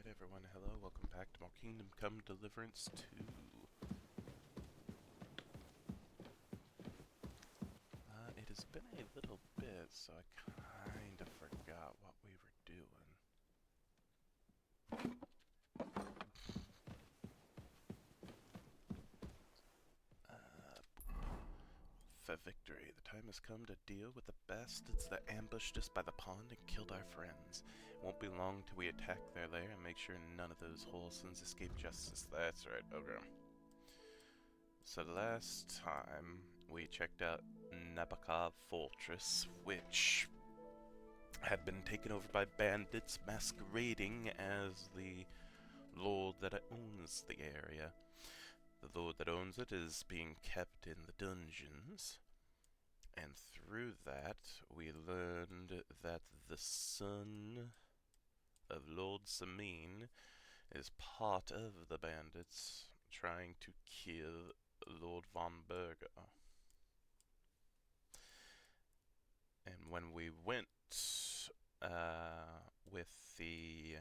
Alright everyone, hello, welcome back to more Kingdom Come Deliverance 2. It has been a little bit, so I kinda forgot what we were doing. For victory, the time has come to deal with the bastards that ambushed us by the pond and killed our friends. It won't be long till we attack their lair and make sure none of those wholesons escape justice. That's right, okay. So the last time we checked out Nabokov Fortress, which had been taken over by bandits masquerading as the lord that owns the area. The lord that owns it is being kept in the dungeons, and through that we learned that the son of Lord Samin is part of the bandits trying to kill Lord von Berger. And when we went with the...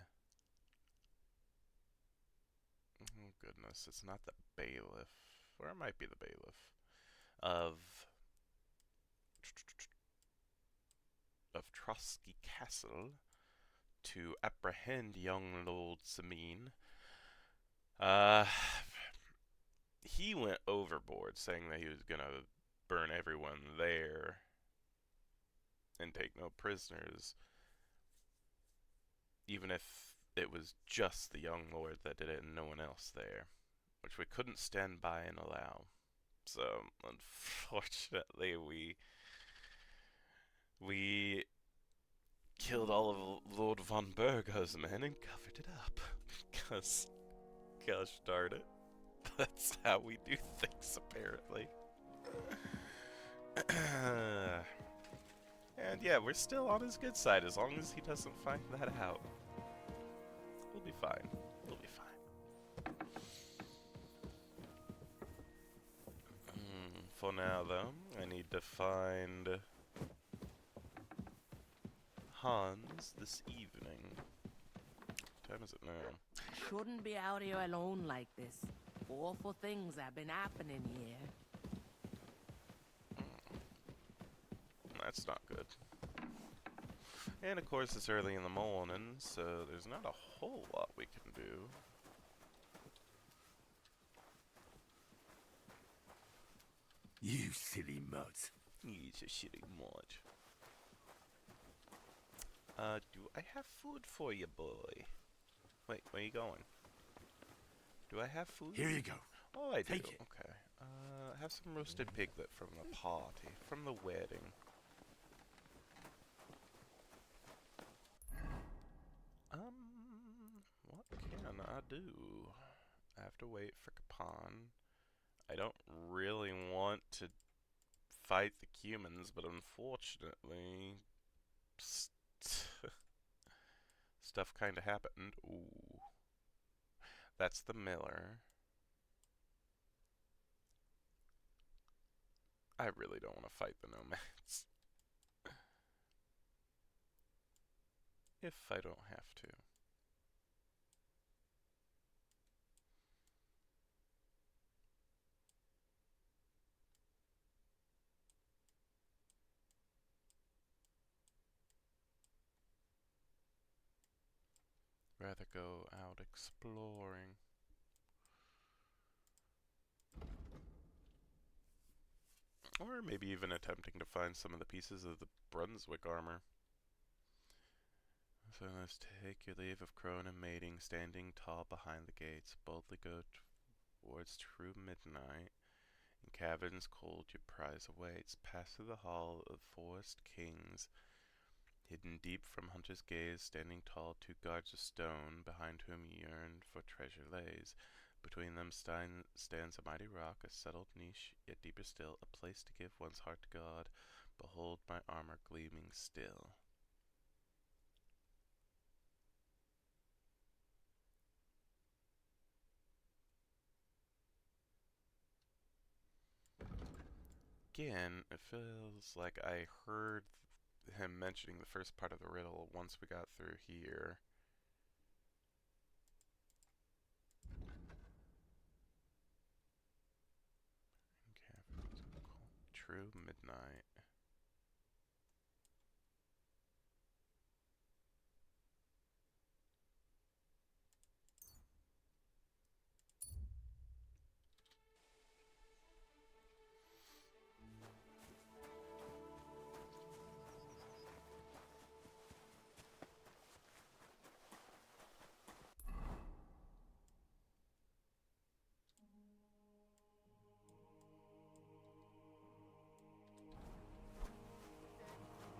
Oh goodness, it's not the bailiff, or it might be the bailiff, of Trotsky Castle to apprehend young Lord Samin. He went overboard, saying that he was gonna burn everyone there and take no prisoners, even if it was just the young lord that did it and no one else there, which we couldn't stand by and allow. So, unfortunately, we killed all of Lord von Berger's men and covered it up. Because, gosh darn it, that's how we do things, apparently. And yeah, we're still on his good side as long as he doesn't find that out. We'll be fine. We'll be fine. For now, though, I need to find Hans this evening. What time is it now? Shouldn't be out here alone like this. Awful things have been happening here. That's not good. And of course it's early in the morning, so there's not a whole lot we can do. You silly mutt. He's a shitty mod. Do I have food for you, boy? Wait, where you going? Do I have food? Here you go. Oh, I do. Take it. Okay. I have some roasted piglet from the party, from the wedding. What can I do? I have to wait for Kapan. I don't really want to fight the humans, but unfortunately, stuff kind of happened. Ooh. That's the miller. I really don't want to fight the nomads. If I don't have to. Rather go out exploring. Or maybe even attempting to find some of the pieces of the Brunswick armor. So let's take your leave of crone and mating, standing tall behind the gates. Boldly go towards true midnight. In caverns cold your prize awaits. Pass through the hall of forest kings. Hidden deep from hunter's gaze, standing tall, two guards of stone, behind whom yearned for treasure lays. Between them stands a mighty rock, a settled niche, yet deeper still, a place to give one's heart to God. Behold my armor gleaming still. Again, it feels like I heard him mentioning the first part of the riddle once we got through here. True midnight.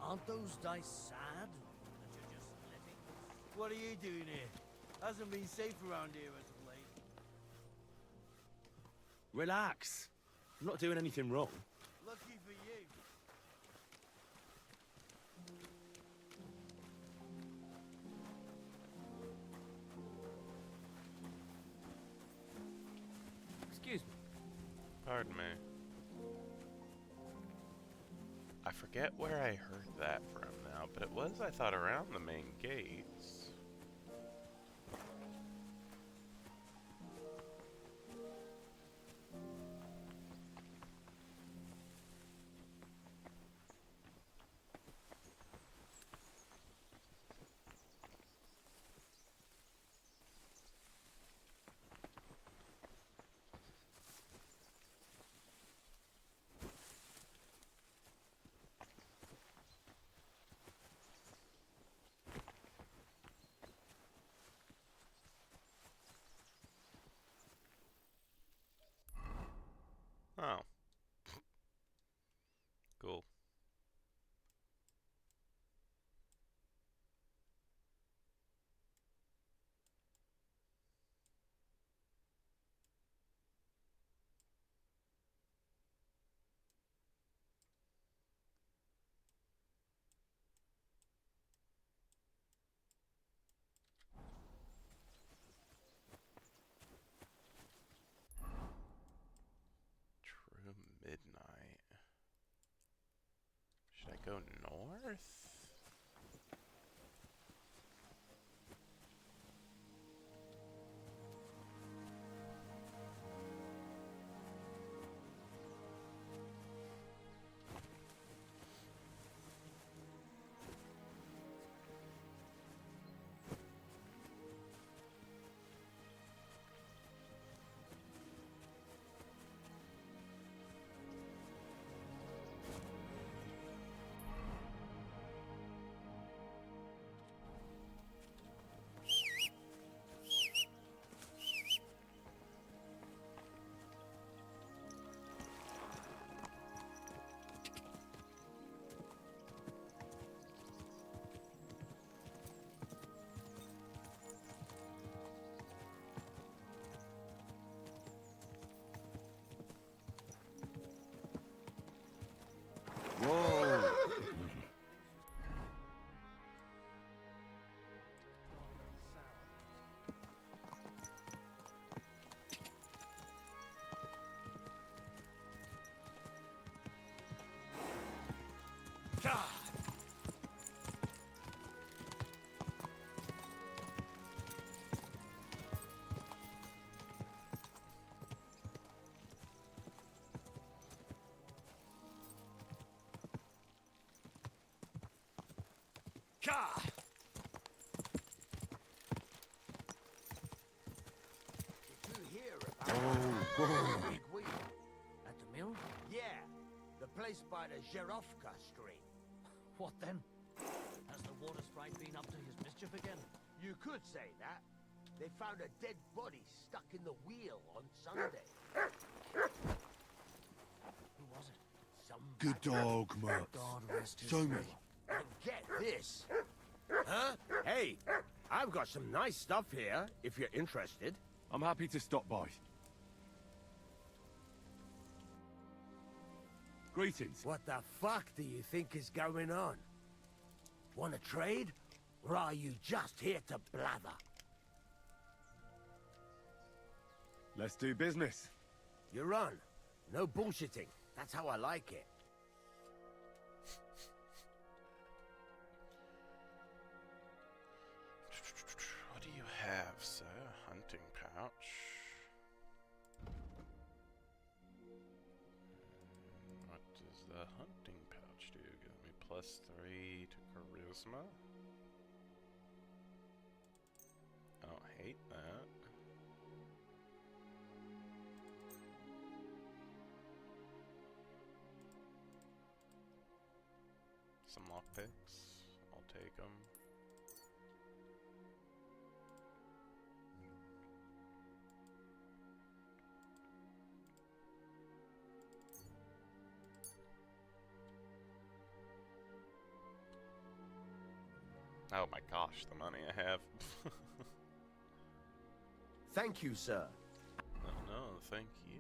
Aren't those dice sad? That you're just letting... What are you doing here? Hasn't been safe around here as of late. Relax. I'm not doing anything wrong. Lucky for you. Excuse me. Pardon me. I forget where I heard that from now, but it was, I thought, around the main gates. Oh. Cool. True midnight. Should I go north? Whoa! God! Did you hear about Whoa! big wheel? At the mill? Yeah, the place by the Zherovka Street. What then? Has the water sprite been up to his mischief again? You could say that. They found a dead body stuck in the wheel on Sunday. Who was it? Some Good dog, Mutz. God rest his Show me. soul. And get this. Huh? Hey, I've got some nice stuff here, if you're interested. I'm happy to stop by. Greetings. What the fuck do you think is going on? Want to trade? Or are you just here to blather? Let's do business. You're on. No bullshitting. That's how I like it. What do you have, sir? Hunting pouch. What is +3 to charisma. I don't hate that. Some lockpicks. I'll take them. Oh my gosh, the money I have. Thank you, sir. No, thank you.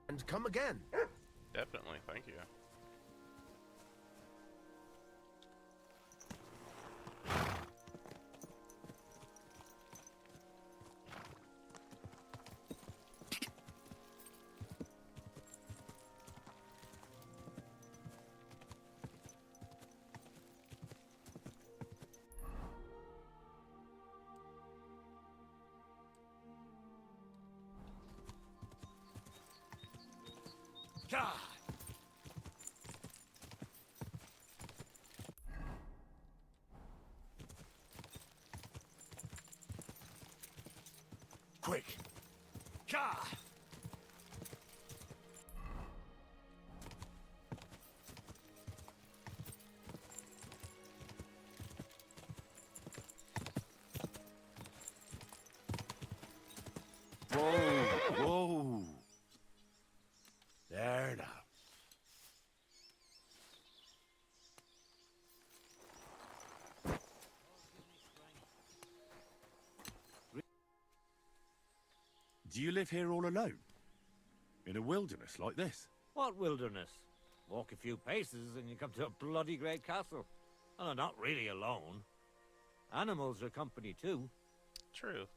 And come again. Definitely, thank you. God! Quick! God! Whoa! Whoa! There now. Do you live here all alone? In a wilderness like this? What wilderness? Walk a few paces and you come to a bloody great castle. And I'm not really alone. Animals are company too. True.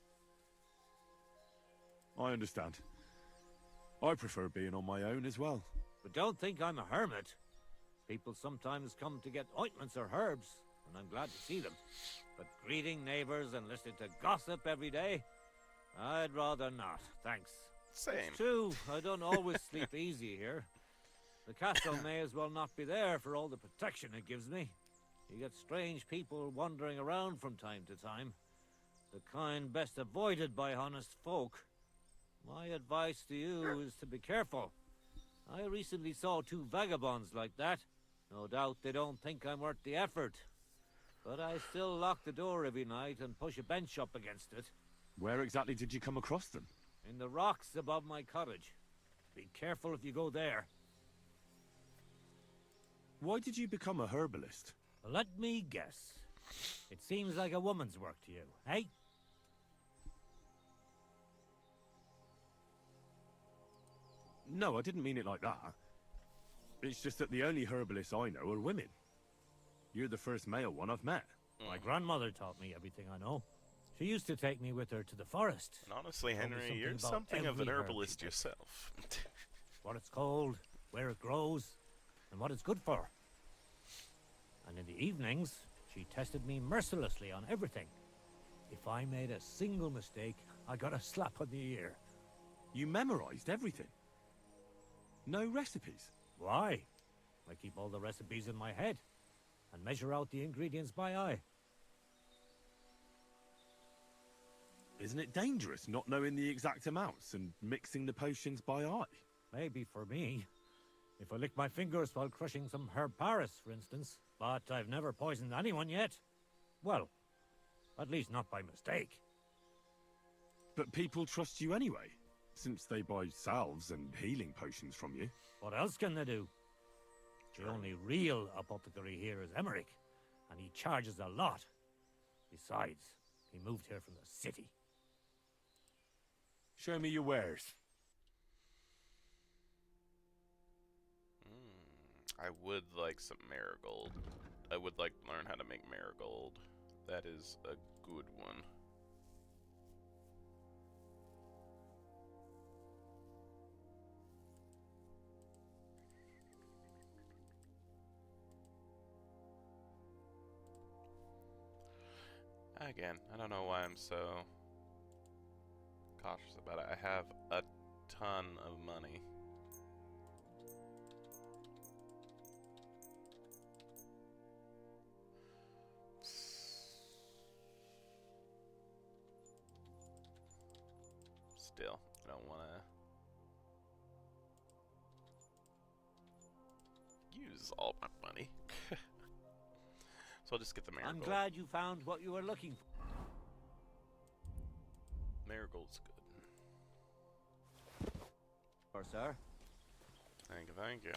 I understand. I prefer being on my own as well. But don't think I'm a hermit. People sometimes come to get ointments or herbs, and I'm glad to see them. But greeting neighbors and listening to gossip every day? I'd rather not, thanks. Same. It's true, I don't always sleep easy here. The castle may as well not be there for all the protection it gives me. You get strange people wandering around from time to time. The kind best avoided by honest folk. My advice to you is to be careful. I recently saw 2 vagabonds like that. No doubt they don't think I'm worth the effort. But I still lock the door every night and push a bench up against it. Where exactly did you come across them? In the rocks above my cottage. Be careful if you go there. Why did you become a herbalist? Let me guess. It seems like a woman's work to you, eh? No, I didn't mean it like that. It's just that the only herbalists I know are women. You're the first male one I've met. My grandmother taught me everything I know. She used to take me with her to the forest. And honestly, Told me Henry, something you're about something of an every herb herbalist she takes. yourself. What it's called, where it grows, and what it's good for. And in the evenings, she tested me mercilessly on everything. If I made a single mistake, I got a slap on the ear. You memorized everything? No recipes? Why? I keep all the recipes in my head and measure out the ingredients by eye. Isn't it dangerous not knowing the exact amounts and mixing the potions by eye? Maybe for me. If I lick my fingers while crushing some herb Paris, for instance. But I've never poisoned anyone yet. Well, at least not by mistake. But people trust you anyway, since they buy salves and healing potions from you. What else can they do? The only real apothecary here is Emmerich, and he charges a lot. Besides, he moved here from the city. Show me your wares. I would like some marigold. I would like to learn how to make marigold. That is a good one. Again, I don't know why I'm so cautious about it. I have a ton of money. Still, I don't want to use all my money. So I'll just get the marigold. I'm glad you found what you were looking for. Marigold's good. Sir. Thank you, thank you.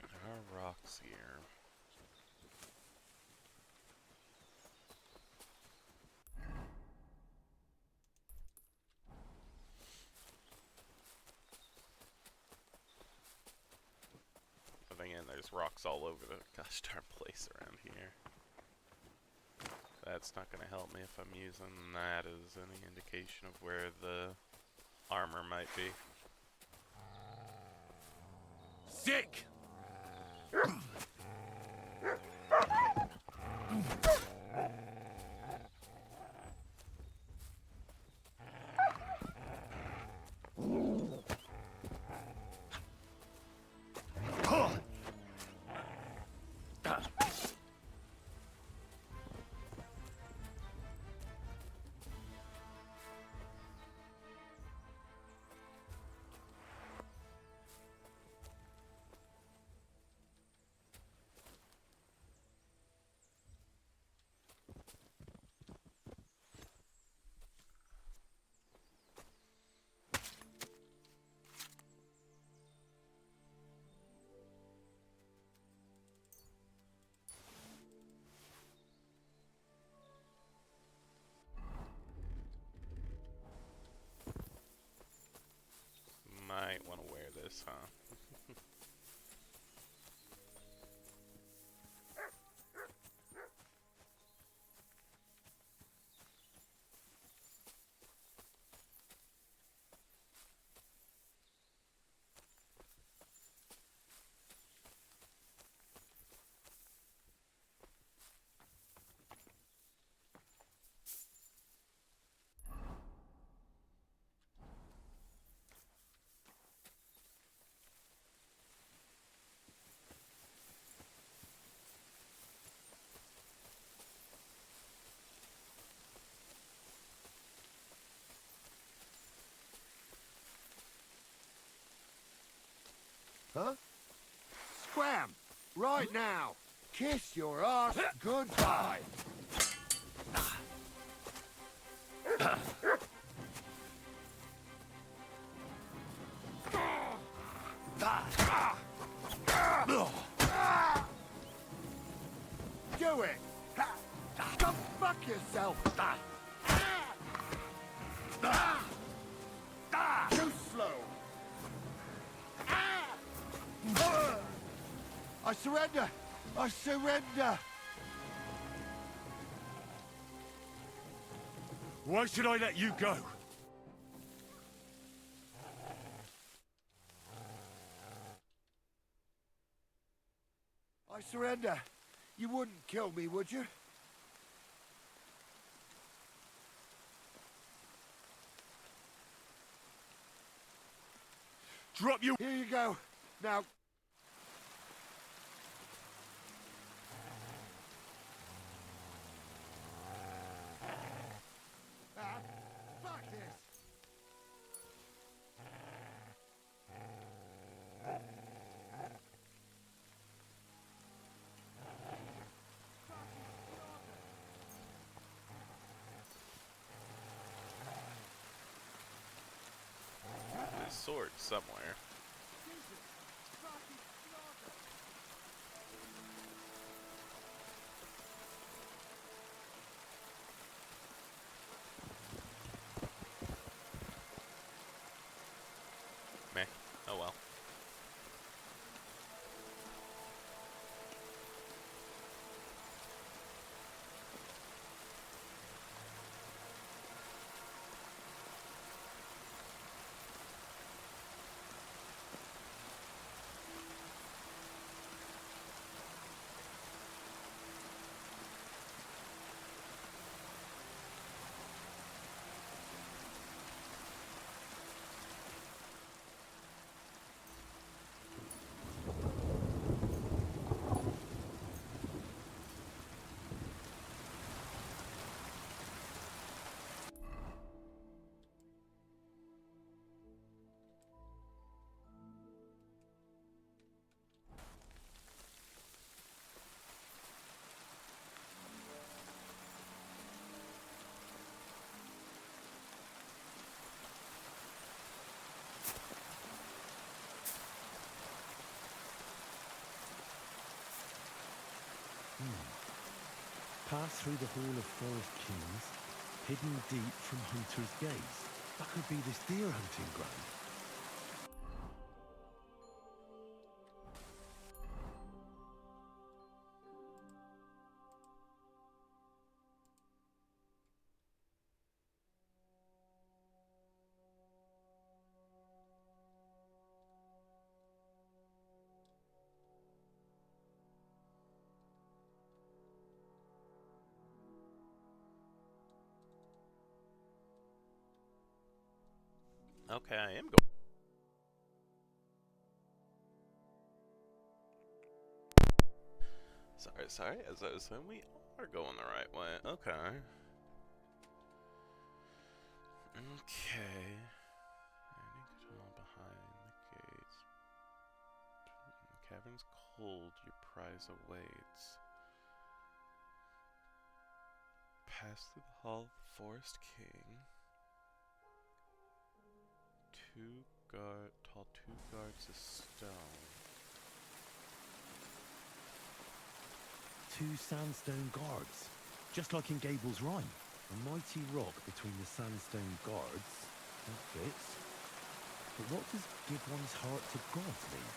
There are rocks here. And there's rocks all over the gosh darn place around here. That's not going to help me if I'm using that as any indication of where the armor might be. Sick! Might want to wear this, huh? Huh? Scram! Right now! Kiss your ass goodbye! Do it! Go fuck yourself! Too slow! I surrender! I surrender! Why should I let you go? I surrender. You wouldn't kill me, would you? Drop you! Here you go. Now... fuck this! There's sword somewhere. pass through the Hall of Forest Kings, hidden deep from hunters' gaze. That could be this deer hunting ground. Okay, I am going. Sorry, as I was saying, we are going the right way. Okay. Okay. Hiding tunnel behind the gates. The cavern's cold, your prize awaits. Pass through the hall of the Forest King. Two guards of stone. 2 sandstone guards, just like in Gable's rhyme. A mighty rock between the sandstone guards. That fits. But what does give one's heart to God mean?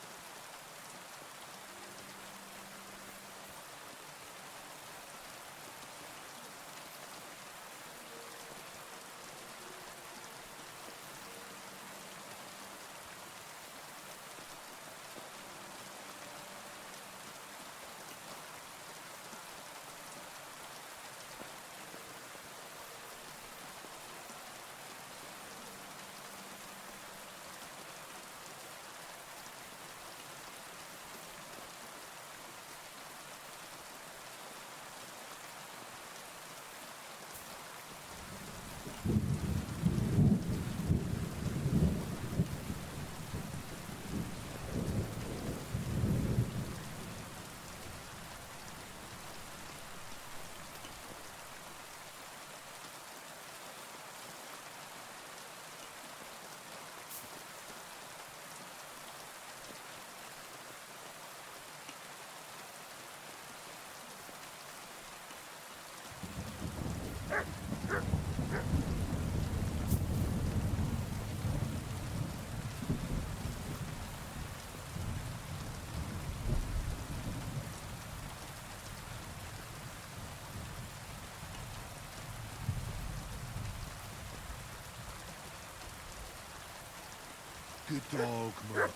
Good dog, Murph.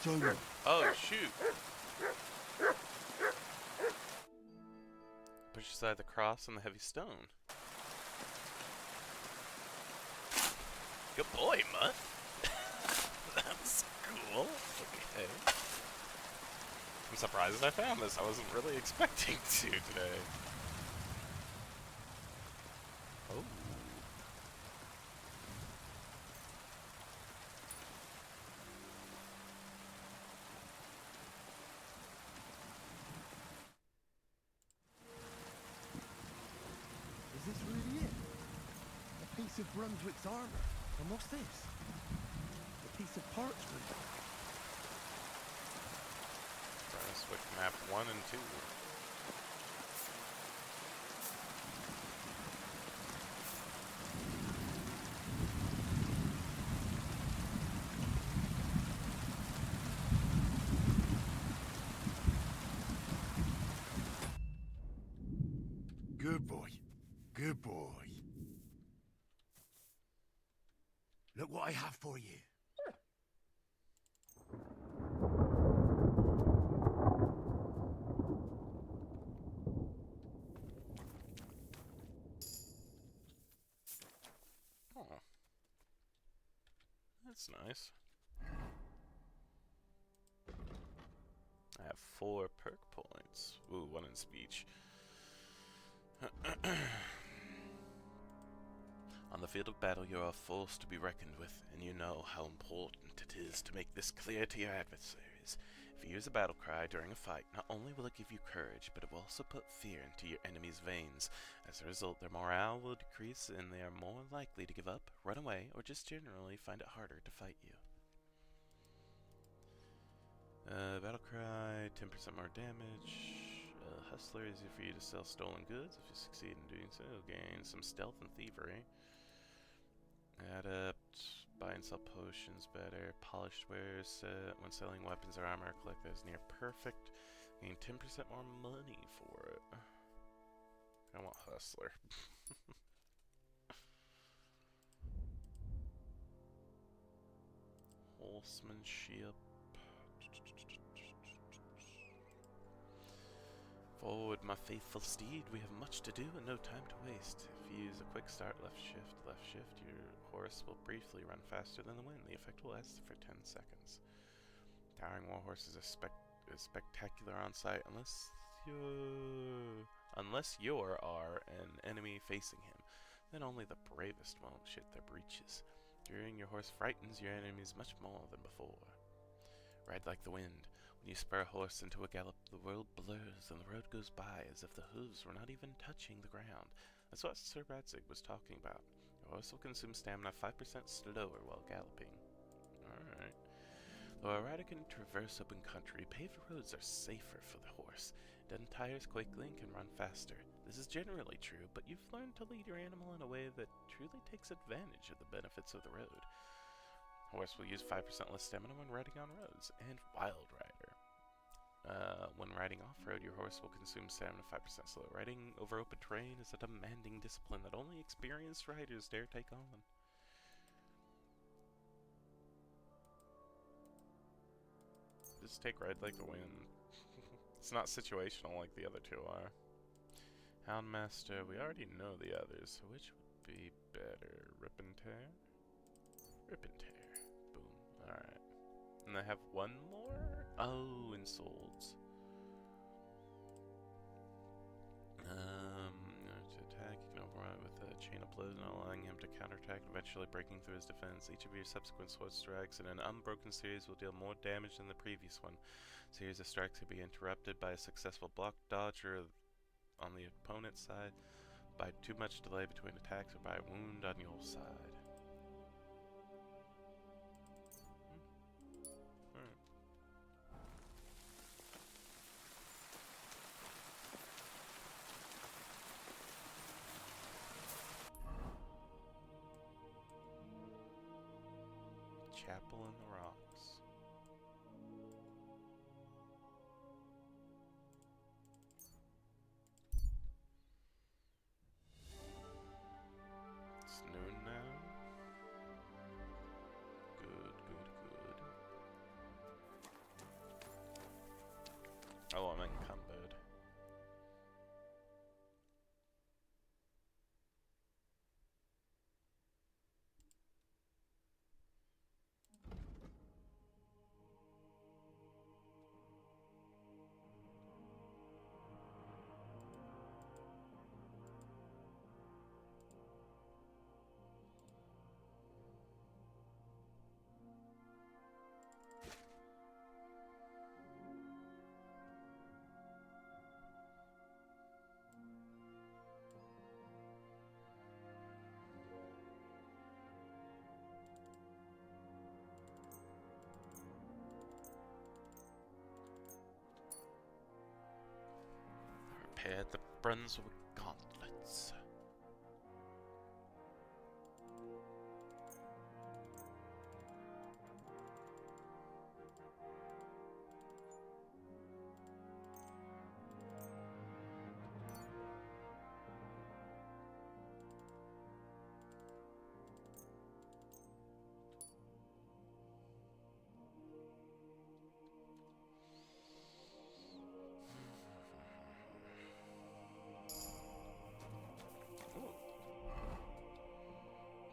So, Oh, shoot! Push aside the cross and the heavy stone. Good boy, Mutt. That's cool. Okay. I'm surprised I found this. I wasn't really expecting to today. Oh. Is this really it? A piece of Brunswick's armor. And what's this? A piece of parchment. Brunswick map 1 and 2. good boy. Good boy. Look what I have for you. Oh. That's nice. I have 4 perk points. Ooh, 1 in speech. On the field of battle, you are a force to be reckoned with, and you know how important it is to make this clear to your adversaries. If you use a battle cry during a fight, not only will it give you courage, but it will also put fear into your enemy's veins. As a result, their morale will decrease, and they are more likely to give up, run away, or just generally find it harder to fight you. Battle cry, 10% more damage, hustler, easier for you to sell stolen goods. If you succeed in doing so, gain some stealth and thievery. Adept, buy and sell potions better. Polished wares set. When selling weapons or armor, collect that is near perfect. Gain 10% more money for it. I want hustler. Horsemanship. Forward, my faithful steed. We have much to do and no time to waste. If you use a quick start, left shift, your horse will briefly run faster than the wind. The effect will last for 10 seconds. Towering warhorse is spectacular on sight unless you're an enemy facing him. Then only the bravest won't shit their breeches. During your horse frightens your enemies much more than before. Ride like the wind. When you spur a horse into a gallop, the world blurs and the road goes by as if the hooves were not even touching the ground. That's what Sir Radzig was talking about. Your horse will consume stamina 5% slower while galloping. Alright. Though a rider can traverse open country, paved roads are safer for the horse. It doesn't tires quickly and can run faster. This is generally true, but you've learned to lead your animal in a way that truly takes advantage of the benefits of the road. Horse will use 5% less stamina when riding on roads. And Wild Rider. When riding off-road, your horse will consume stamina 5% slower. Riding over open terrain is a demanding discipline that only experienced riders dare take on. Just take Ride Like the Wind. It's not situational like the other two are. Houndmaster, we already know the others, so which would be better? Rip and Tear? Rip and Tear. Boom. Alright. And they have one more? Oh, in Souls. To attack, you can override with a chain of blows, allowing him to counterattack, eventually breaking through his defense. Each of your subsequent sword strikes in an unbroken series will deal more damage than the previous one. Series of strikes can be interrupted by a successful block, dodge, or on the opponent's side, by too much delay between attacks, or by a wound on your side. Chapel in the Rocks. It's noon now. Good. Oh, I'm encumbered. Repaired the Brunswick gauntlets.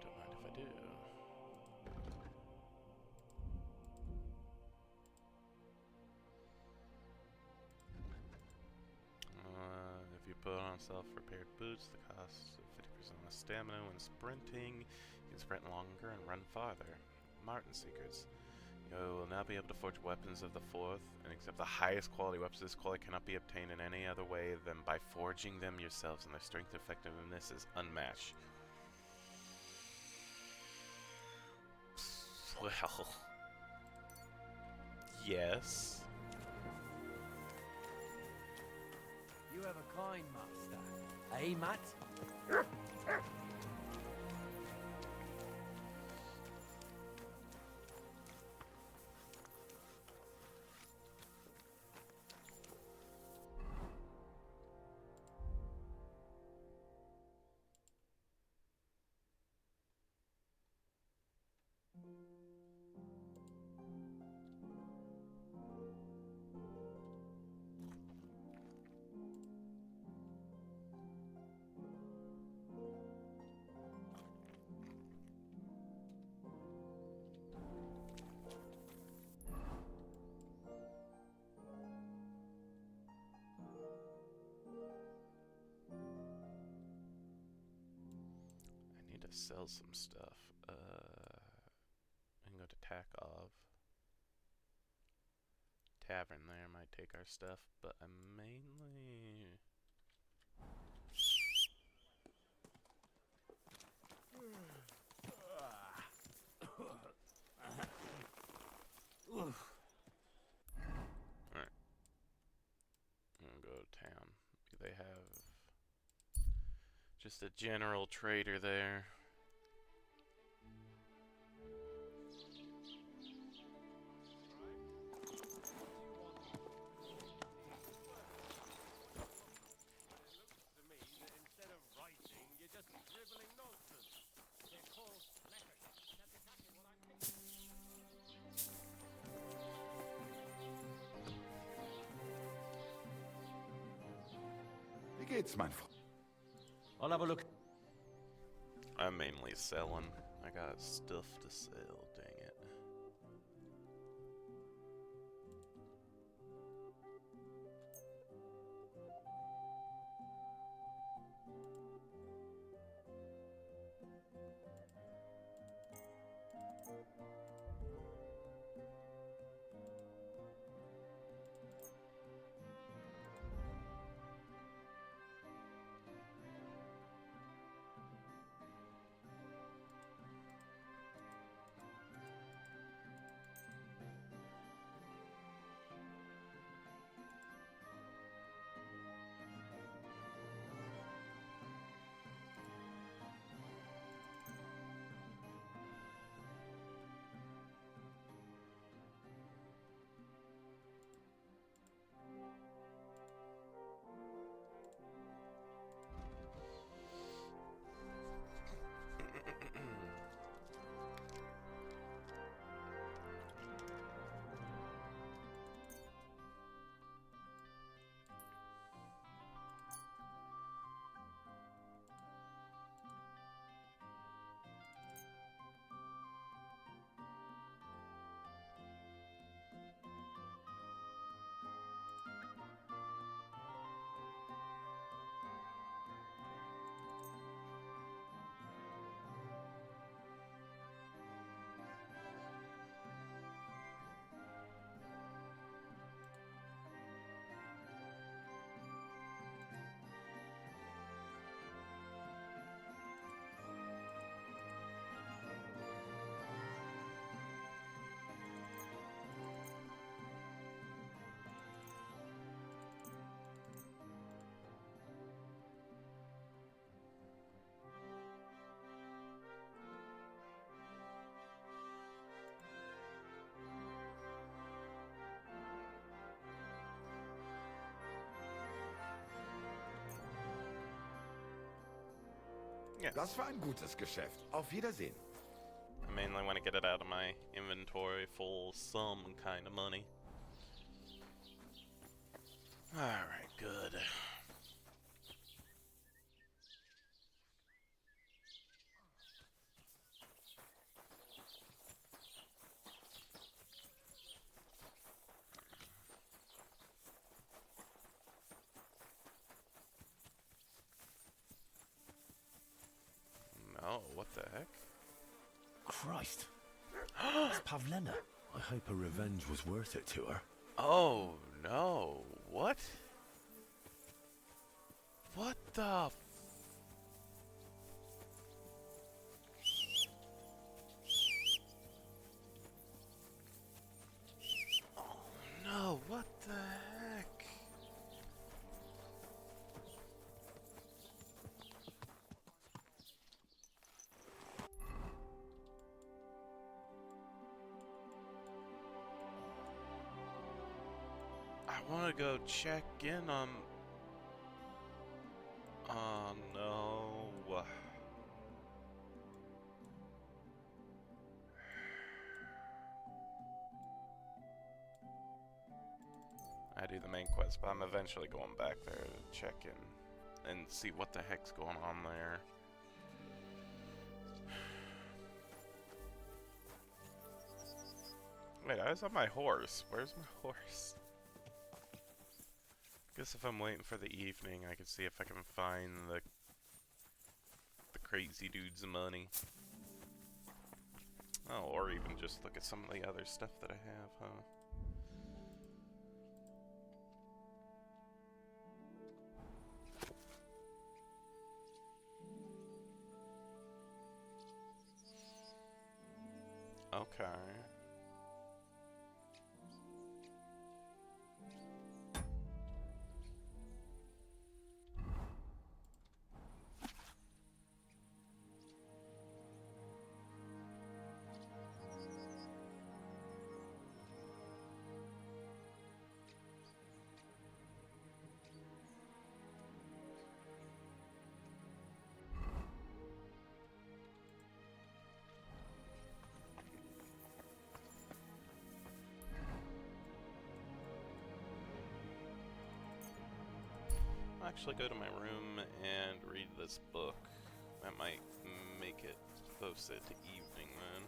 Don't mind if I do. If you put on self-repaired boots, the cost of 50% less stamina when sprinting. You can sprint longer and run farther. Martin Seekers. You will now be able to forge weapons of the fourth, and accept the highest quality weapons. This quality cannot be obtained in any other way than by forging them yourselves, and their strength and effectiveness is unmatched. Well, yes. You have a kind master. Eh, Matt? I need to sell some stuff. I can go to Takov. Tavern there might take our stuff, but I'm mainly... Alright. I'm gonna go to town. They have just a general trader there. Wie geht's, mein Freund? I'll have a look. I'm mainly selling. I got stuff to sell, dang it. Yes. Das war ein gutes Geschäft. Auf Wiedersehen. I mainly want to get it out of my inventory full some kind of money. Alright, good. No, what the heck? Christ. It's Pavlena. I hope her revenge was worth it to her. Oh, no. What? What the f... Oh, no. What the heck? gonna go check in on... Oh no. I do the main quest, but I'm eventually going back there to check in and see what the heck's going on there. Wait, I was on my horse. Where's my horse? Guess if I'm waiting for the evening, I can see if I can find the crazy dude's money. Oh, or even just look at some of the other stuff that I have, huh? Okay. I'll actually go to my room and read this book. That might make it closer to evening then.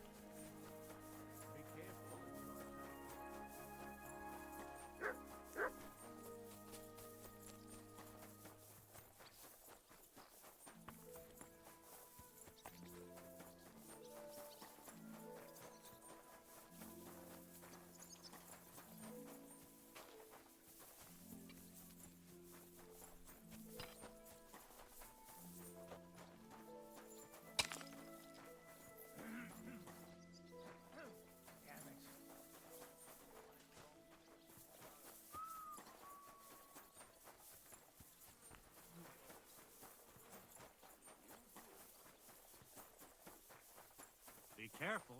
Be careful.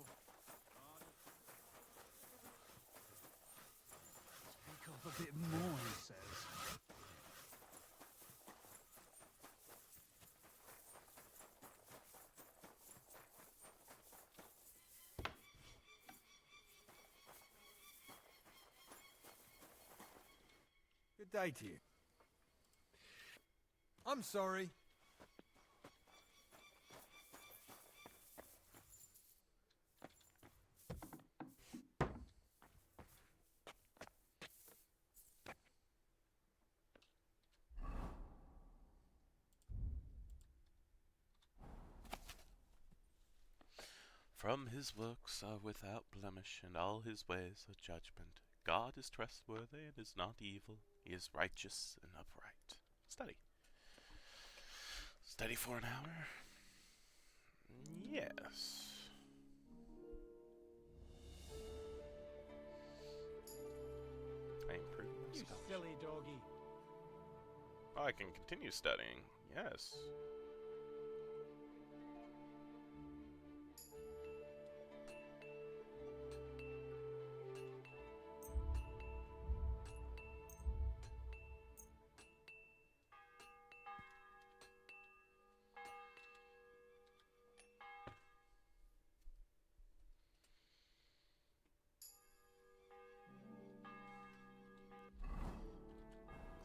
Speak up a bit more, he says. Good day to you. I'm sorry. From his works are without blemish, and all his ways are judgment. God is trustworthy and is not evil. He is righteous and upright. Study. Study for an hour? Yes. I improve my You scholarship. silly doggy. Oh, I can continue studying. Yes.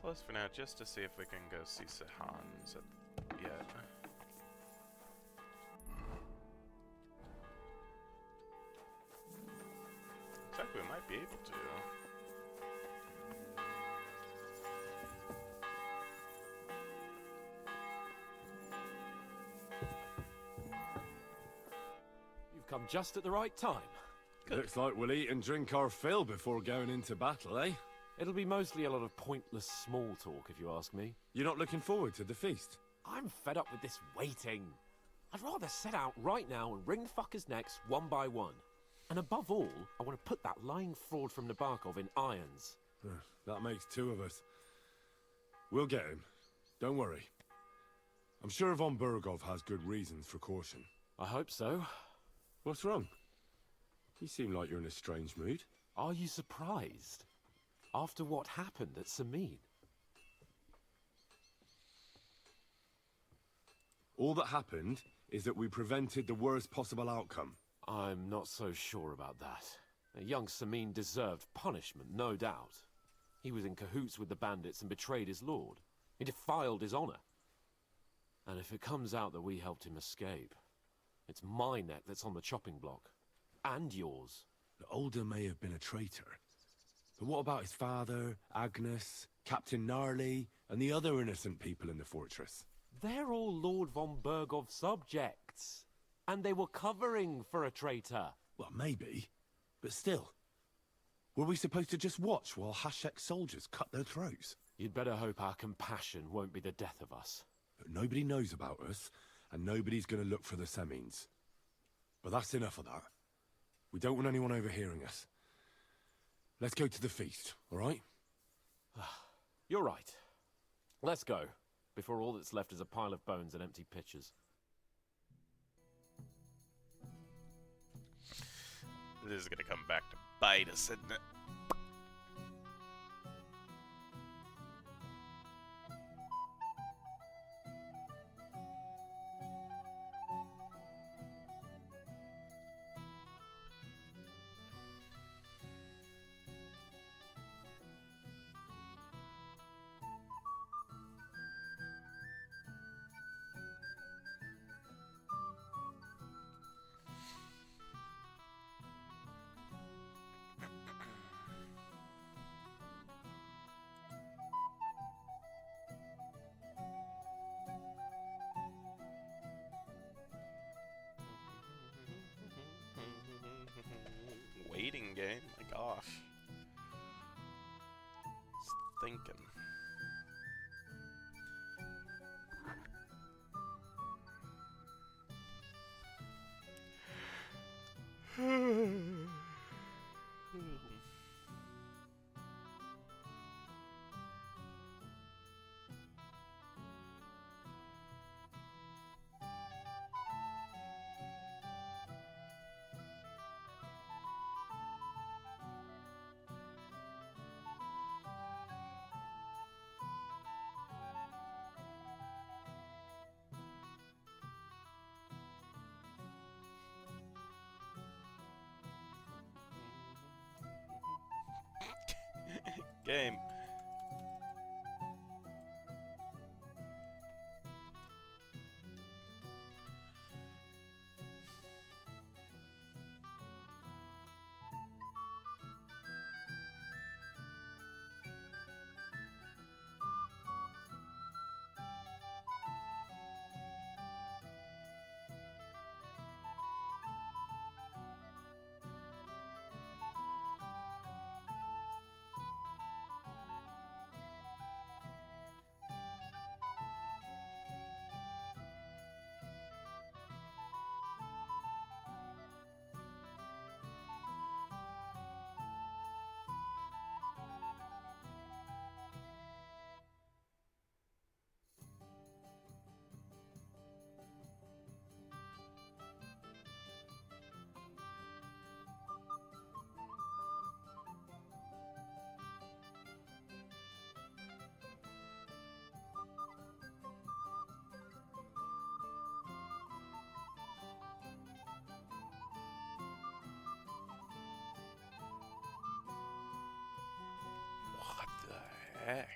Close for now, just to see if we can go see Sahans yet. Looks like we might be able to. You've come just at the right time. Looks like we'll eat and drink our fill before going into battle, eh? It'll be mostly a lot of pointless small talk, if you ask me. You're not looking forward to the feast? I'm fed up with this waiting. I'd rather set out right now and wring fuckers' necks one by one. And above all, I want to put that lying fraud from Nabokov in irons. That makes two of us. We'll get him. Don't worry. I'm sure von Burgov has good reasons for caution. I hope so. What's wrong? You seem like you're in a strange mood. Are you surprised? After what happened at Samin. All that happened is that we prevented the worst possible outcome. I'm not so sure about that. Young Samin deserved punishment, no doubt. He was in cahoots with the bandits and betrayed his lord. He defiled his honor. And if it comes out that we helped him escape, it's my neck that's on the chopping block. And yours. Alden may have been a traitor. But what about his father, Agnes, Captain Gnarly, and the other innocent people in the fortress? They're all Lord von Bergov's subjects. And they were covering for a traitor. Well, maybe. But still. Were we supposed to just watch while Hashek's soldiers cut their throats? You'd better hope our compassion won't be the death of us. But nobody knows about us, and nobody's going to look for the Semines. But that's enough of that. We don't want anyone overhearing us. Let's go to the feast, all right? You're right. Let's go, before all that's left is a pile of bones and empty pitchers. This is gonna come back to bite us, isn't it? Waiting game? My gosh. Just thinking. Game. What the heck?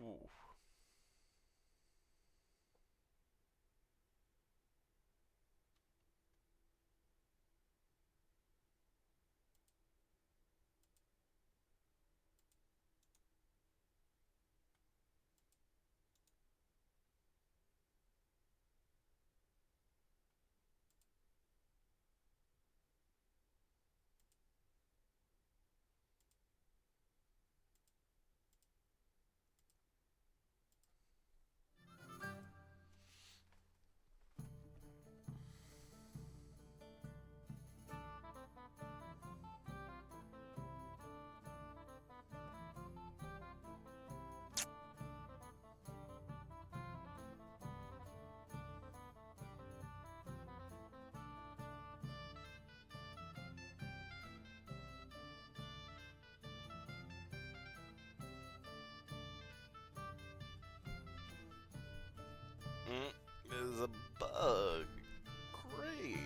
Ooh. There's a bug. Great.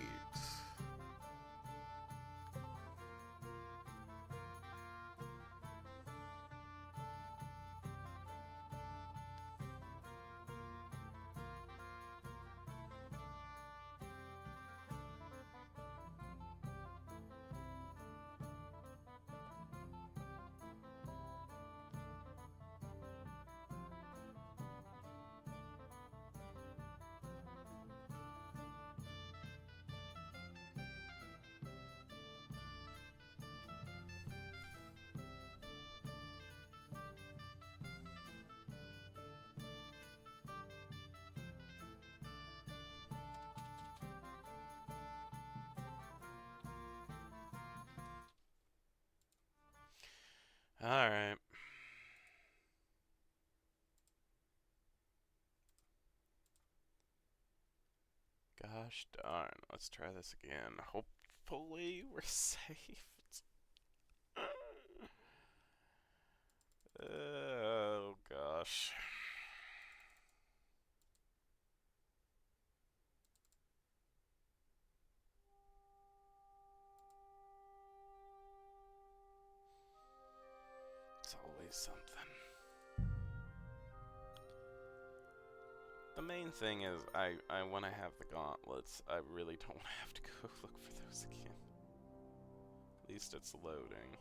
Alright. Gosh darn. Let's try this again. Hopefully we're safe. Oh gosh. It's always something. The main thing is, when I have the gauntlets, I really don't have to go look for those again. At least it's loading.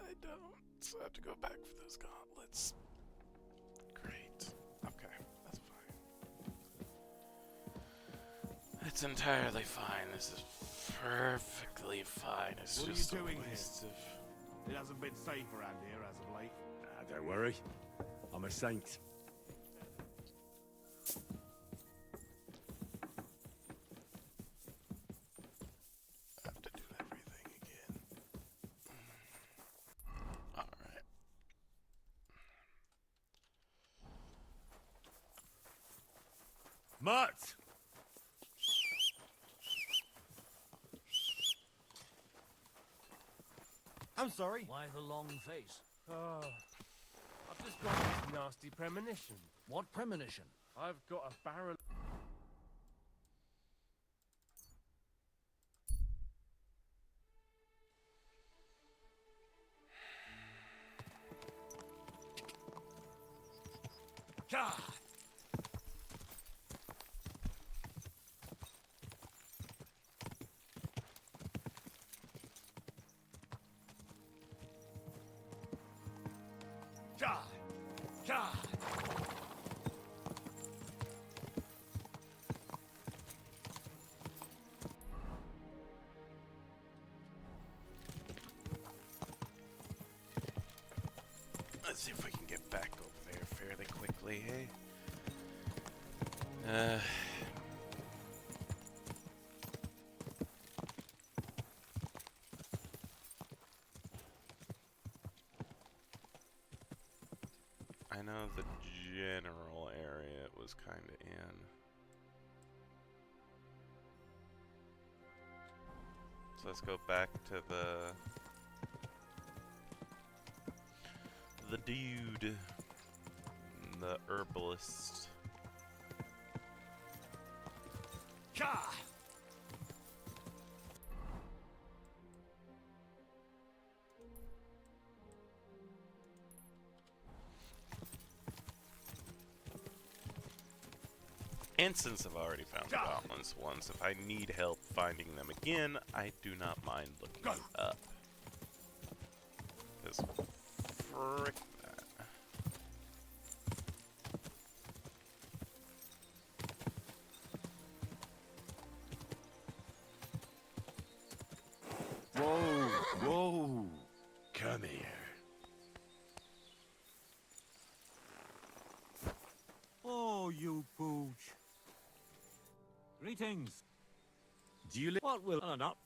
I don't. So I have to go back for those gauntlets. Great. Okay, that's fine. It's entirely fine. This is perfectly fine. It's What are just you doing a waste here? of... It hasn't been safe around here as of late. Don't worry. I'm a saint. I have to do everything again. Alright. Mutt! I'm sorry. Why the long face? Oh, I've just got this nasty premonition. What premonition? I've got a barrel. God! God! God! Let's see if we can get back over there fairly quickly, hey? I know the general area it was kind of in. So let's go back to the dude, the herbalist. Ka! And since I've already found the goblins once, if I need help finding them again, I do not mind looking them up. Because frick that. Whoa, whoa. Come here. Oh, you pooch. Greetings. Do you live? What will not?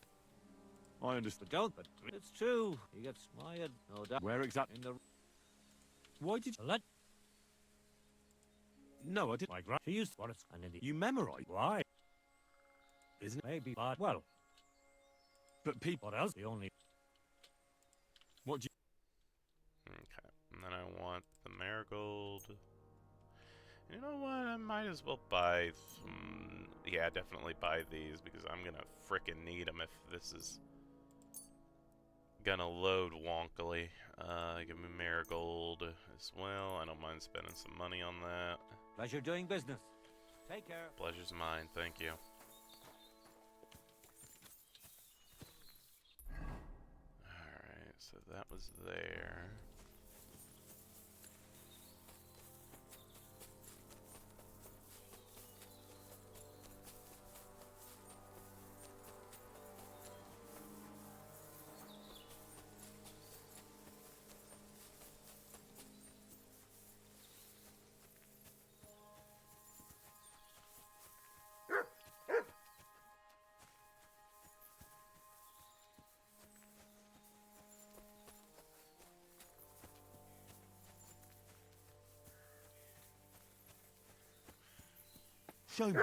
I understand. But don't. But it's true. He gets smired, no doubt. Where exactly? In the Why did you? let No, I didn't. my grand. She used what it's and in the You memorize, why? isn't it? Maybe, but well, But people. what else? The only What do Okay, and then I want the marigold. You know what? I might as well buy some. Yeah, definitely buy these because I'm gonna frickin' need them if this is gonna load wonkily. Give me marigold as well. I don't mind spending some money on that. pleasure doing business. Take care. Pleasure's mine, thank you. Alright, so that was there. Show me.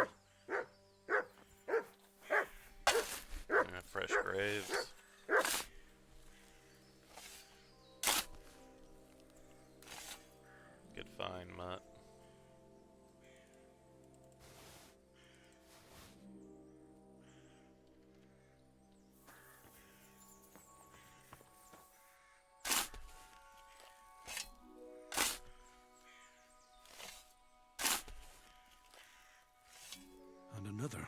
Fresh graves. Good find, mutt. And another.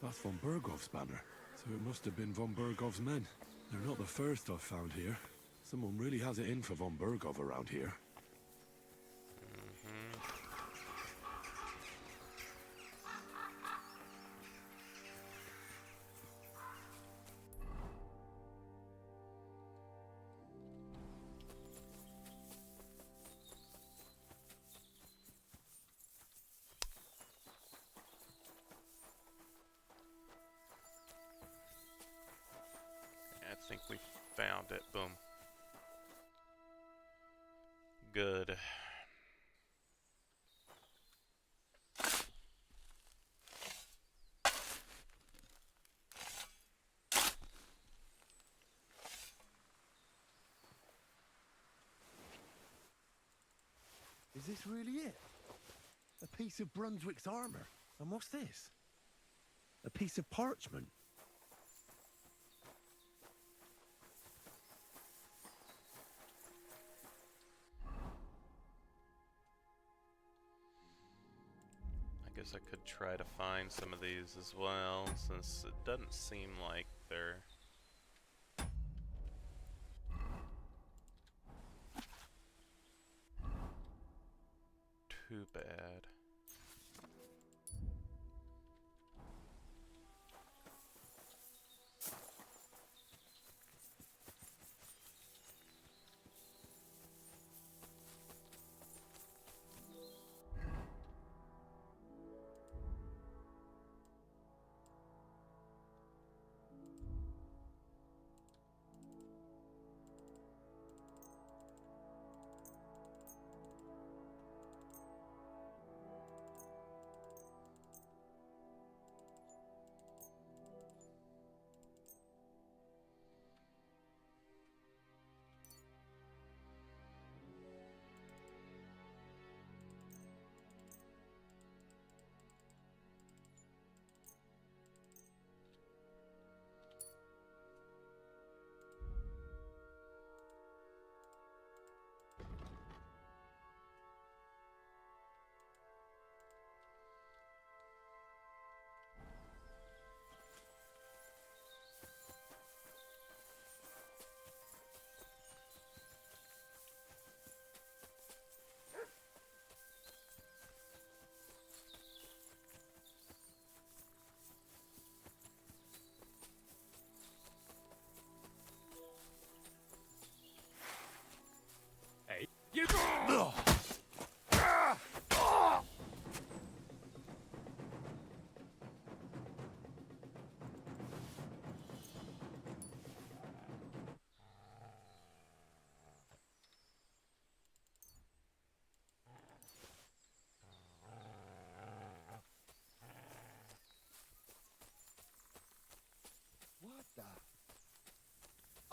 That's von Bergov's banner. So it must have been von Bergov's men. They're not the first I've found here. Someone really has it in for von Bergov around here. I think we found it. Boom. Good. Is this really it? A piece of Brunswick's armor. And what's this? A piece of parchment. I guess I could try to find some of these as well, since it doesn't seem like they're too bad.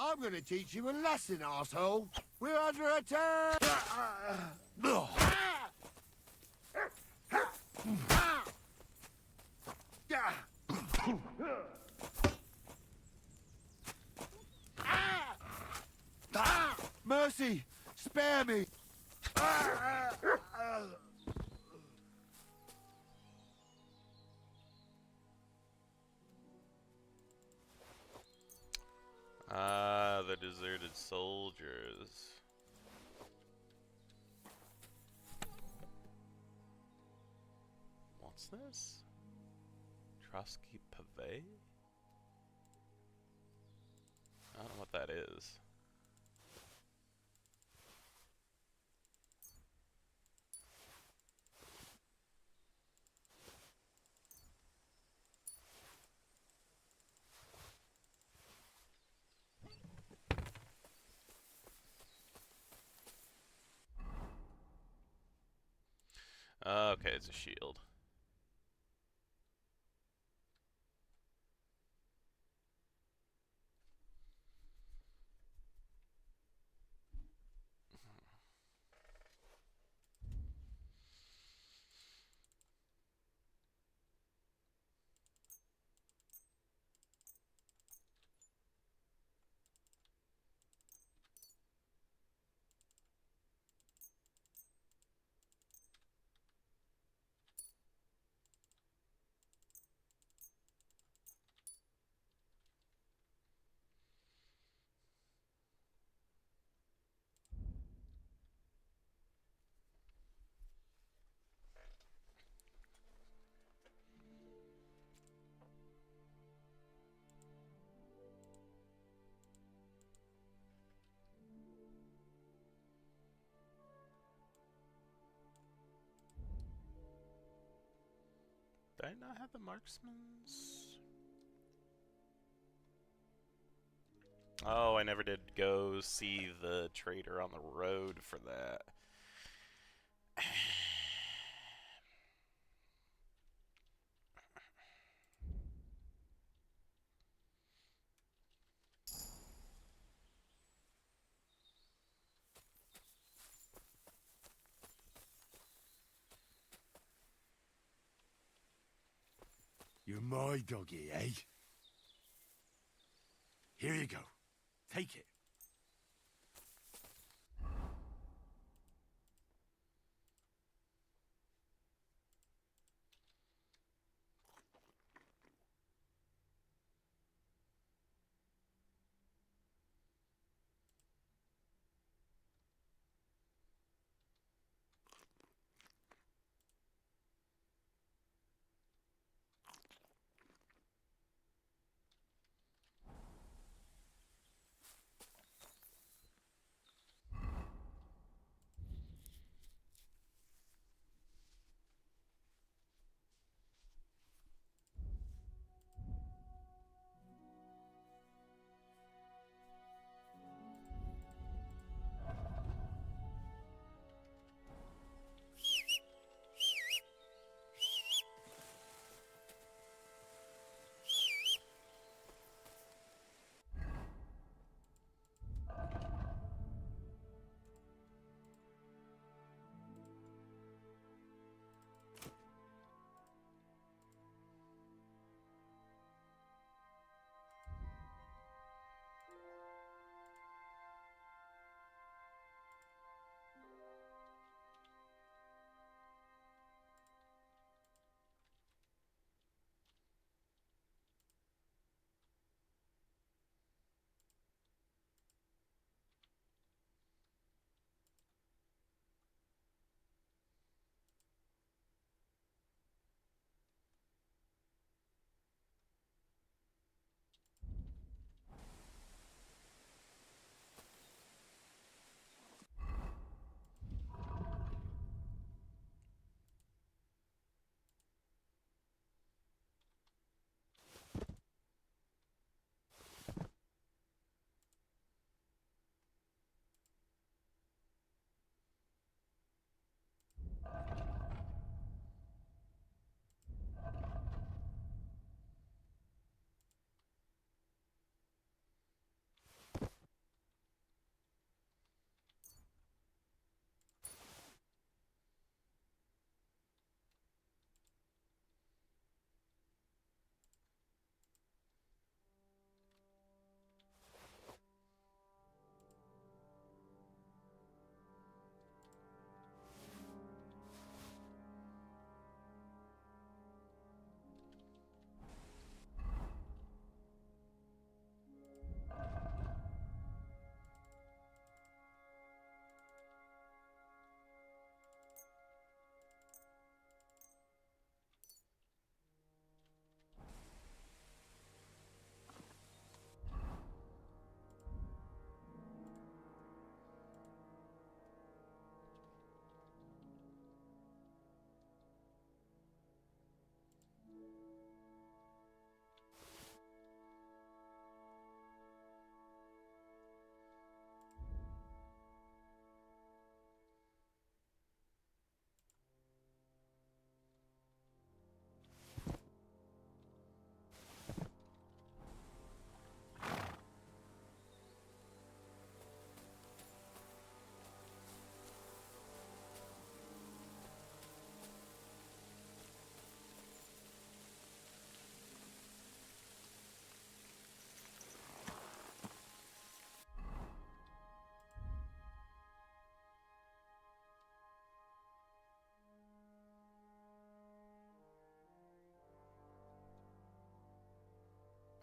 I'm gonna teach you a lesson, asshole. We're under attack! Mercy! Spare me! Ah, the deserted soldiers. What's this? Trotsky Pave? I don't know what that is. Okay, it's a shield. Did I not have the marksman's? Oh, I never did go see the trader on the road for that. You're my doggy, eh? Here you go. Take it.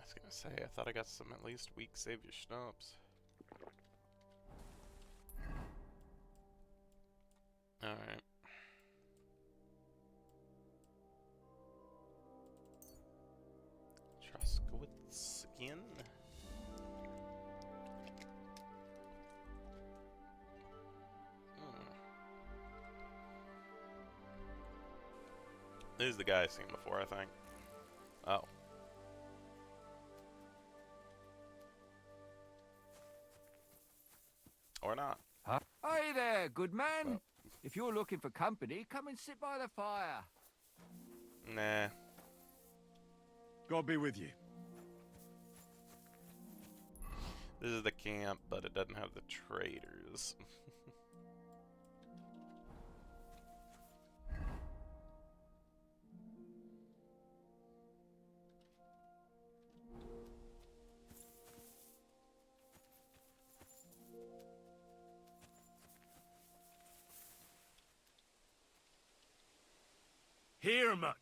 was gonna say, I thought I got some at least weak savior schnapps. Alright. Truskowitz again. This is the guy I've seen before, I think. Oh. Or not. Hey there, good man. Well. If you're looking for company, come and sit by the fire. Nah. God be with you. This is the camp, but it doesn't have the traders. Here, mutt.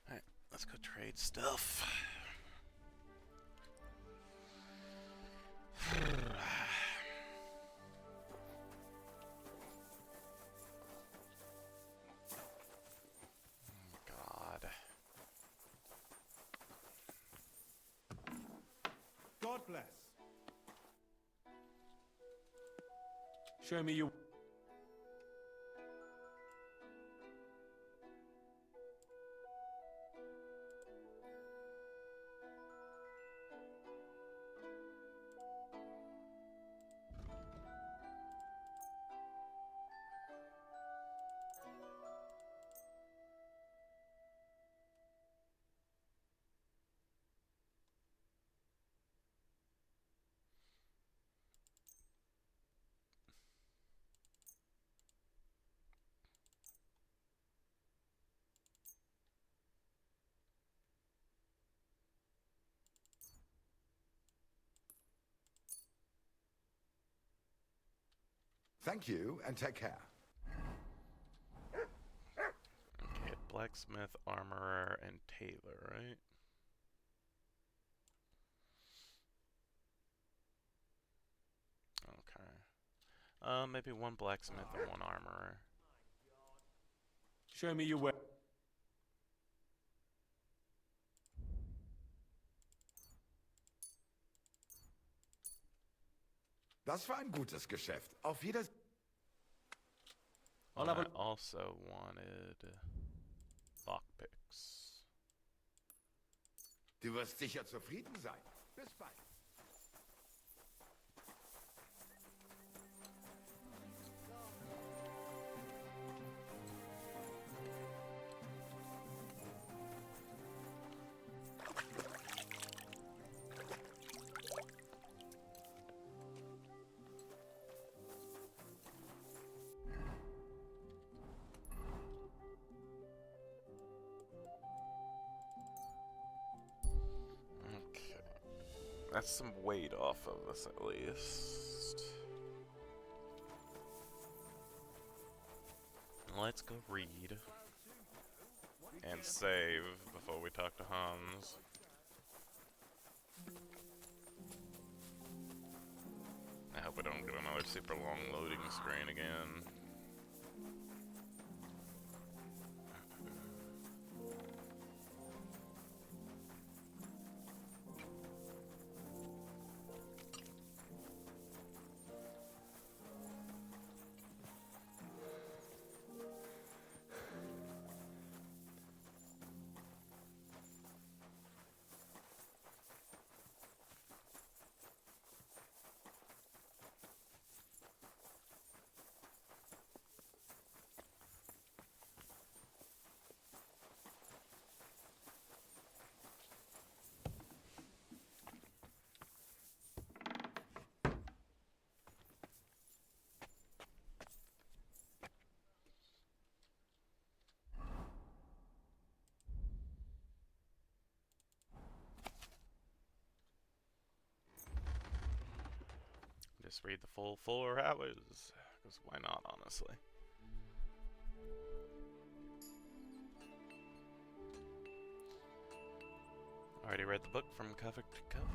Alright, let's go trade stuff. God. God bless. Show me your... Thank you, and take care. Okay, blacksmith, armorer, and tailor, right? Okay. Maybe one blacksmith and one armorer. Show me your way. Das war ein gutes Geschäft. Auf Wiedersehen. And I also wanted lockpicks. Du wirst sicher zufrieden sein. Bis bald. Okay. That's some weight off of us at least. Let's go read. And save before we talk to Hans. I hope we don't get another super long loading screen again. just read the full 4 hours. Because why not, honestly? Already read the book from cover to cover.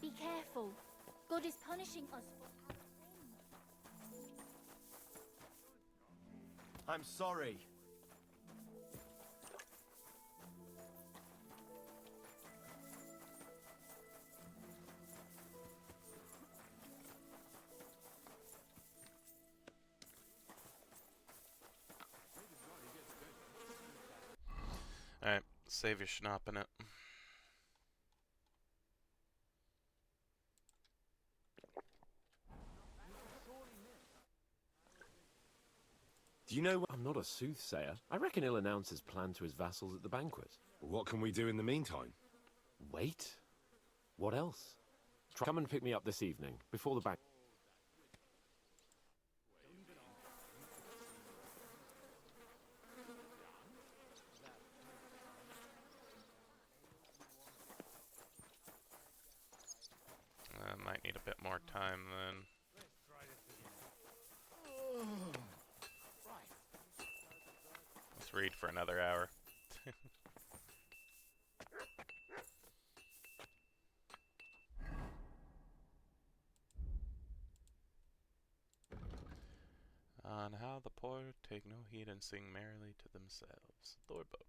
Be careful. God is punishing us for our sins. I'm sorry. Alright, save your schnapp in it. Do you know I'm not a soothsayer. I reckon he'll announce his plan to his vassals at the banquet. what can we do in the meantime? Wait? What else? Come and pick me up this evening, before the banquet. Might need a bit more time then. Let's read for another hour. On how the poor take no heed and sing merrily to themselves. Lore book.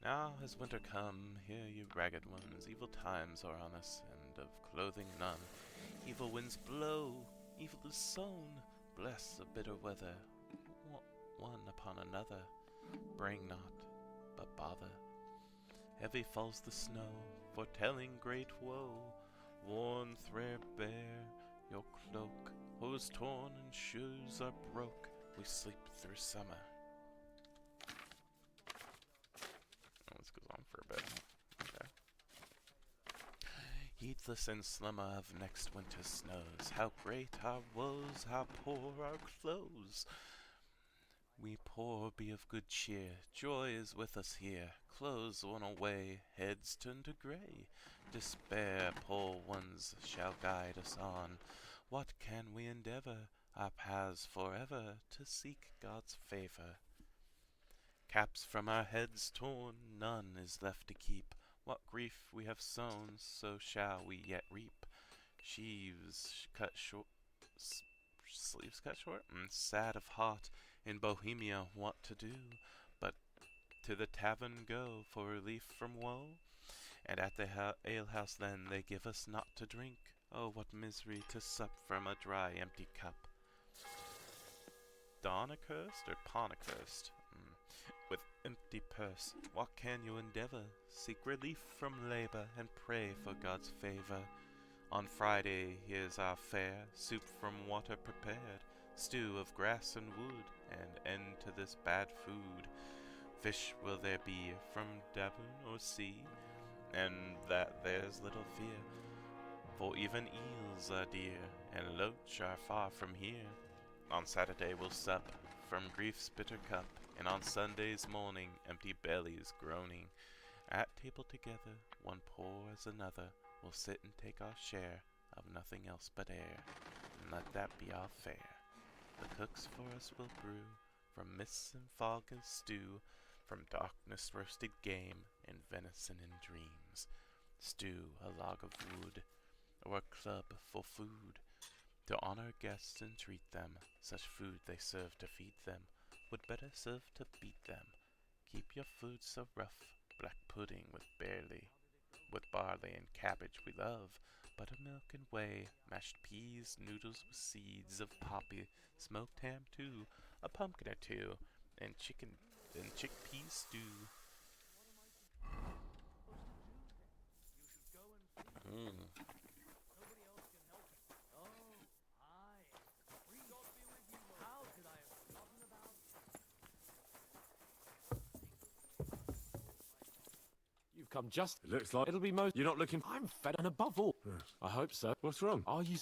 Now has winter come, hear you ragged ones, evil times are on us, and of clothing none. Evil winds blow, evil is sown, bless the bitter weather, one upon another, bring not, but bother. Heavy falls the snow, foretelling great woe, worn threadbare, your cloak, hose torn and shoes are broke, we sleep through summer. This goes on for a bit. Okay. Heedless and slumber of next winter's snows, how great our woes, how poor our clothes. We poor be of good cheer, joy is with us here. Clothes worn away, heads turn to grey. Despair, poor ones, shall guide us on. What can we endeavour, our paths forever, to seek God's favour? Caps from our heads torn, none is left to keep. What grief we have sown, so shall we yet reap. Sheaves cut short, sleeves cut short, and sad of heart, in Bohemia what to do, but to the tavern go for relief from woe? And at the alehouse then they give us naught to drink. Oh, what misery to sup from a dry empty cup. Dawn accursed or pawn accursed? With empty purse, what can you endeavour? Seek relief from labour, and pray for God's favour. On Friday here's our fare, soup from water prepared, stew of grass and wood, and end to this bad food. Fish will there be from Devon or sea, and that there's little fear, for even eels are dear, and loach are far from here. On Saturday we'll sup from grief's bitter cup, and on Sunday's morning, empty bellies groaning. At table together, one poor as another, we'll sit and take our share of nothing else but air, and let that be our fare. The cooks for us will brew, from mists and fog and stew, from darkness roasted game, and venison and dreams. Stew a log of wood, or a club for food, to honor guests and treat them. Such food they serve to feed them, would better serve to beat them. Keep your food so rough, black pudding with barley and cabbage we love, butter, milk and whey, mashed peas, noodles with seeds of poppy, smoked ham too, a pumpkin or two, and chickpea stew. You've come just... It looks like It'll be most... you're not looking... I'm fed, and above all... I hope so. What's wrong? Are you...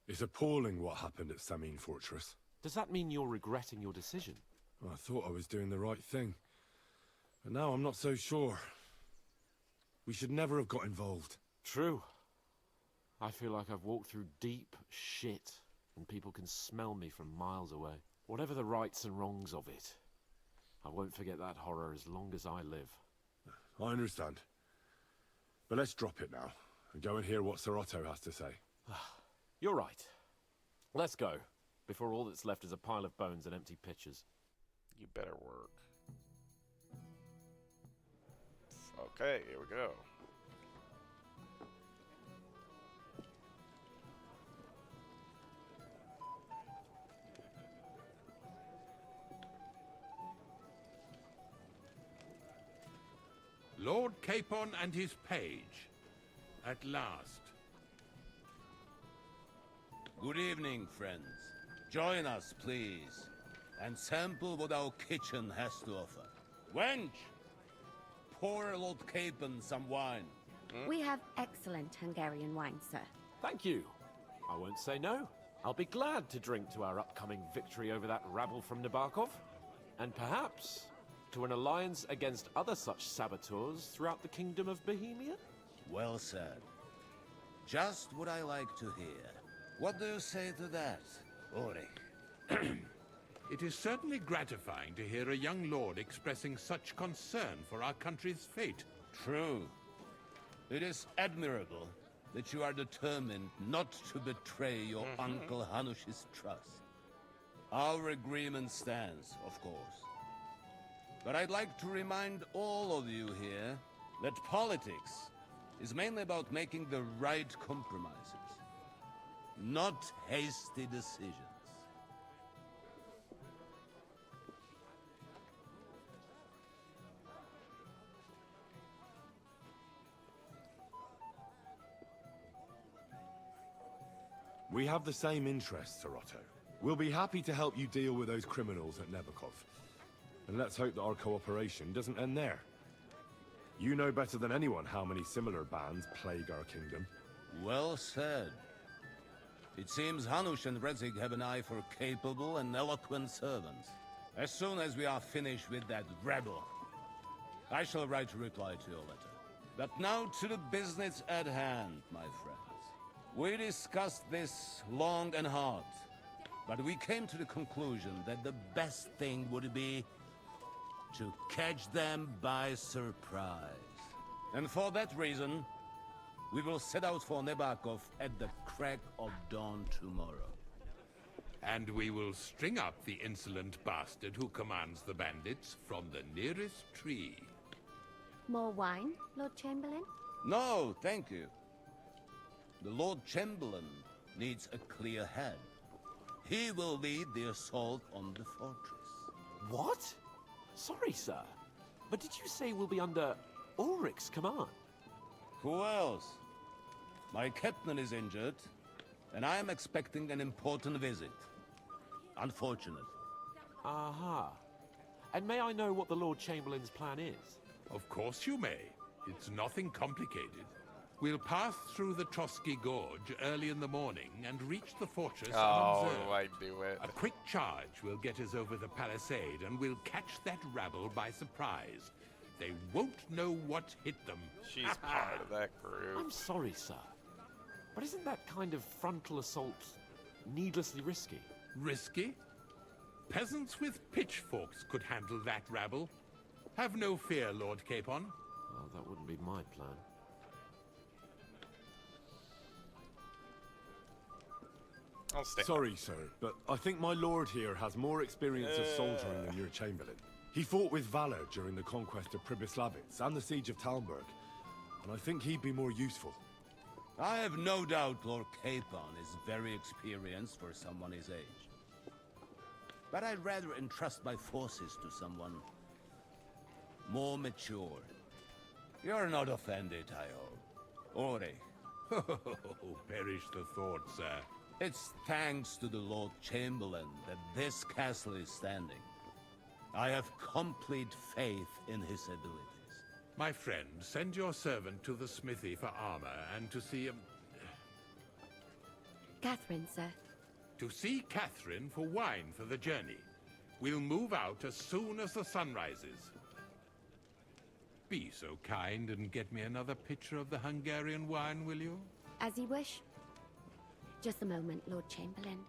It's appalling what happened at Samin Fortress. Does that mean you're regretting your decision? I thought I was doing the right thing. But now I'm not so sure. We should never have got involved. True. I feel like I've walked through deep shit, and people can smell me from miles away. Whatever the rights and wrongs of it, I won't forget that horror as long as I live. I understand. But let's drop it now, and go and hear what Sir Otto has to say. You're right. Let's go, before all that's left is a pile of bones and empty pitchers. You better work. Okay, here we go. Lord Capon and his page. At last. Good evening, friends. Join us, please, and sample what our kitchen has to offer. Wench! Pour Lord Capon some wine. We have excellent Hungarian wine, sir. Thank you. I won't say no. I'll be glad to drink to our upcoming victory over that rabble from Nabokov. And perhaps to an alliance against other such saboteurs throughout the Kingdom of Bohemia? Well said. Just what I like to hear. What do you say to that, Ulrich? It is certainly gratifying to hear a young lord expressing such concern for our country's fate. True. It is admirable that you are determined not to betray your Uncle Hanush's trust. Our agreement stands, of course. But I'd like to remind all of you here that politics is mainly about making the right compromises, not hasty decisions. We have the same interests, Sir Otto. We'll be happy to help you deal with those criminals at Nebokov. And let's hope that our cooperation doesn't end there. You know better than anyone how many similar bands plague our kingdom. Well said. It seems Hanush and Redzig have an eye for capable and eloquent servants. As soon as we are finished with that rebel, I shall write a reply to your letter. But now to the business at hand, my friends. We discussed this long and hard, but we came to the conclusion that the best thing would be to catch them by surprise. And for that reason, we will set out for Nebakov at the crack of dawn tomorrow. And we will string up the insolent bastard who commands the bandits from the nearest tree. More wine, Lord Chamberlain? No, thank you. The Lord Chamberlain needs a clear head. He will lead the assault on the fortress. What? Sorry, sir. But did you say we'll be under Ulrich's command? Who else? My captain is injured, and I am expecting an important visit. Unfortunate. Aha. And may I know what the Lord Chamberlain's plan is? Of course you may. It's nothing complicated. We'll pass through the Trotsky Gorge early in the morning and reach the fortress unobserved. I do it. A quick charge will get us over the palisade, and we'll catch that rabble by surprise. They won't know what hit them. She's part of that group. I'm sorry, sir. But isn't that kind of frontal assault needlessly risky? Risky? Peasants with pitchforks could handle that rabble. Have no fear, Lord Capon. Well, that wouldn't be my plan. I'll stay. Sorry, sir, but I think my lord here has more experience of soldiering than your chamberlain. He fought with valor during the conquest of Pribyslavitz and the siege of Talmberg, and I think he'd be more useful. I have no doubt Lord Capon is very experienced for someone his age. But I'd rather entrust my forces to someone more mature. You're not offended, I hope. Ulrich. Oh, perish the thought, sir. It's thanks to the Lord Chamberlain that this castle is standing. I have complete faith in his abilities. My friend, send your servant to the smithy for armor and to see Catherine, sir. To see Catherine for wine for the journey. We'll move out as soon as the sun rises. Be so kind and get me another pitcher of the Hungarian wine, will you? As you wish. Just a moment, Lord Chamberlain.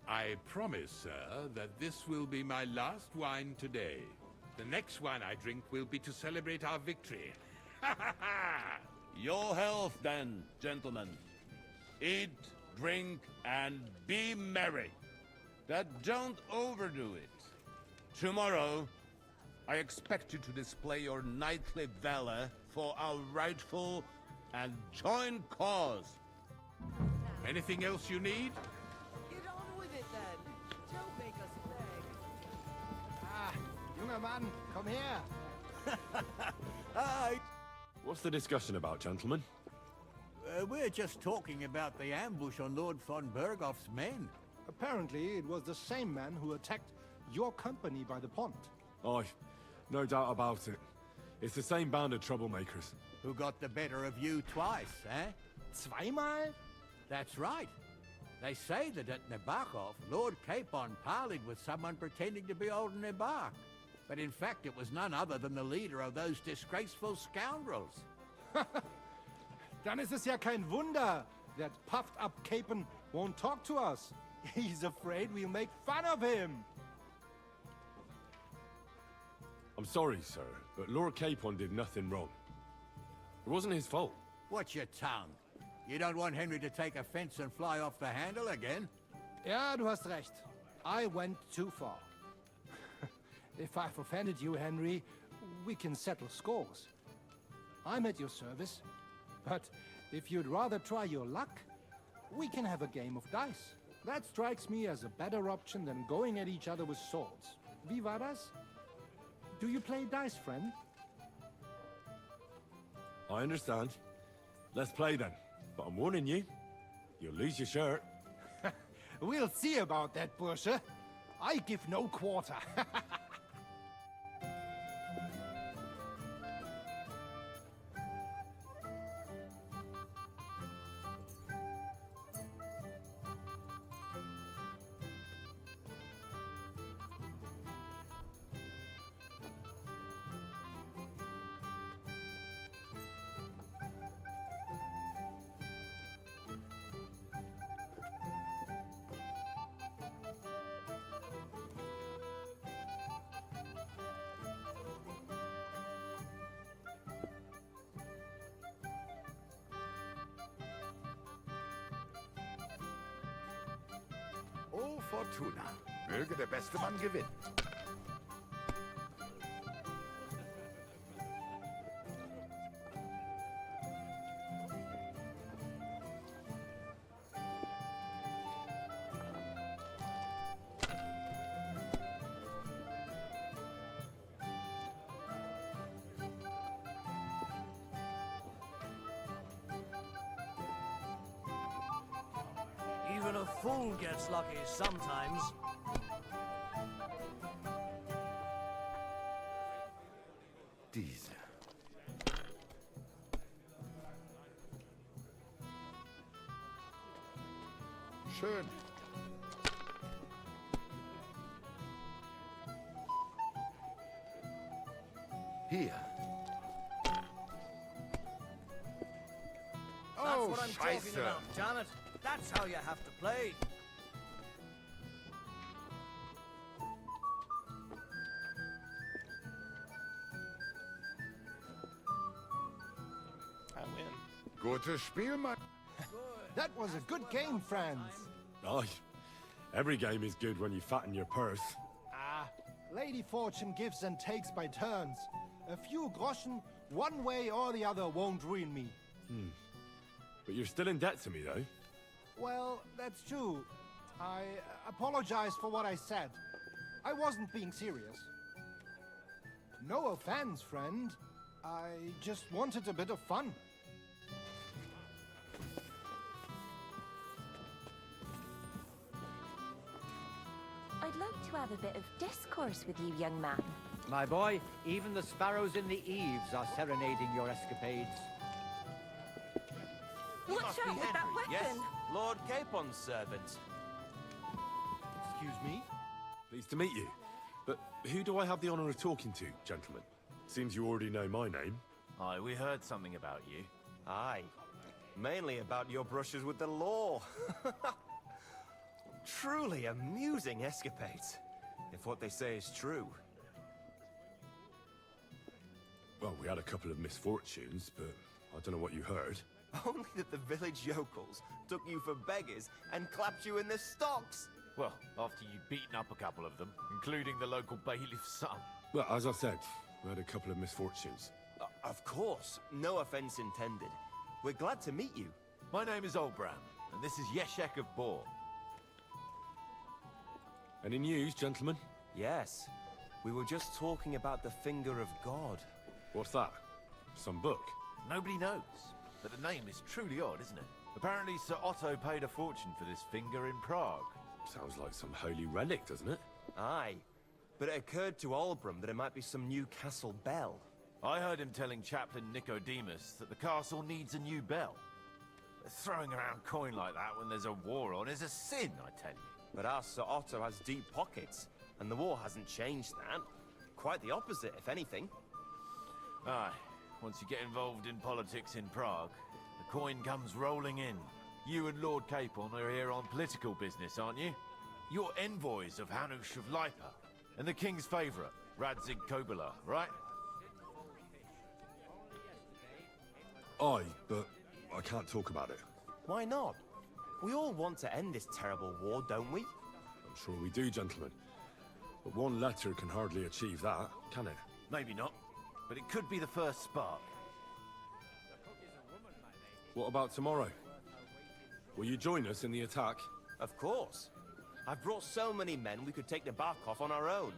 I promise, sir, that this will be my last wine today. The next wine I drink will be to celebrate our victory. Ha ha ha! Your health, then, gentlemen. Eat, drink, and be merry. But don't overdo it. Tomorrow, I expect you to display your knightly valor for our rightful and joint cause. Anything else you need? Get on with it then. Don't make us beg. Ah, junger Mann, komm her. Hi. What's the discussion about, gentlemen? We're just talking about the ambush on Lord von Bergoff's men. Apparently, it was the same man who attacked your company by the pond. Aye, no doubt about it. It's the same band of troublemakers. Who got the better of you twice, eh? Zweimal? That's right. They say that at Nabokov, Lord Capon parleyed with someone pretending to be old Nabark. But in fact, it was none other than the leader of those disgraceful scoundrels. Dann ist es ja kein Wunder that puffed-up Capon won't talk to us. He's afraid we'll make fun of him. I'm sorry, sir, but Lord Capon did nothing wrong. It wasn't his fault. Watch your tongue. You don't want Henry to take offense and fly off the handle again? Ja, du hast recht. I went too far. If I've offended you, Henry, we can settle scores. I'm at your service. But if you'd rather try your luck, we can have a game of dice. That strikes me as a better option than going at each other with swords. Wie war das? Do you play dice, friend? I understand. Let's play then. But I'm warning you, you'll lose your shirt. We'll see about that, Bursche. I give no quarter. Oh, Fortuna. Möge der beste Mann gewinnen. Even a fool gets lucky sometimes. Diese. Schön. Hier. That's Oh, what I'm talking Scheiße. about, damn it. That's how you have to play. I win. Gutes Spiel, Mann. That was a good game, friends. Aye, every game is good when you fatten your purse. Ah, Lady Fortune gives and takes by turns. A few groschen, one way or the other, won't ruin me. But you're still in debt to me, though. Well, that's true. I apologize for what I said. I wasn't being serious. No offense, friend. I just wanted a bit of fun. I'd like to have a bit of discourse with you, young man. My boy, even the sparrows in the eaves are serenading your escapades. What's must be Henry, yes? Lord Capon's servant. Excuse me? Pleased to meet you. But who do I have the honor of talking to, gentlemen? Seems you already know my name. Aye, we heard something about you. Aye. Mainly about your brushes with the law. Truly amusing escapades, if what they say is true. Well, we had a couple of misfortunes, but I don't know what you heard. Only that the village yokels took you for beggars and clapped you in the stocks. Well, after you'd beaten up a couple of them, including the local bailiff's son. Well, as I said, we had a couple of misfortunes. Of course, no offense intended. We're glad to meet you. My name is Olbram, and this is Yeshek of Bor. Any news, gentlemen? Yes. We were just talking about the Finger of God. What's that? Some book? Nobody knows, but the name is truly odd, isn't it? Apparently Sir Otto paid a fortune for this finger in Prague. Sounds like some holy relic, doesn't it? Aye. But it occurred to Olbram that it might be some new castle bell. I heard him telling Chaplain Nicodemus that the castle needs a new bell. Throwing around coin like that when there's a war on is a sin, I tell you. But our Sir Otto has deep pockets, and the war hasn't changed that. Quite the opposite, if anything. Aye. Once you get involved in politics in Prague, the coin comes rolling in. You and Lord Capon are here on political business, aren't you? You're envoys of Hanush of Lipa, and the king's favourite, Radzig Kobyla, right? Aye, but I can't talk about it. Why not? We all want to end this terrible war, don't we? I'm sure we do, gentlemen. But one letter can hardly achieve that, can it? Maybe not, but it could be the first spark. What about tomorrow? Will you join us in the attack? Of course. I've brought so many men we could take the bark off on our own.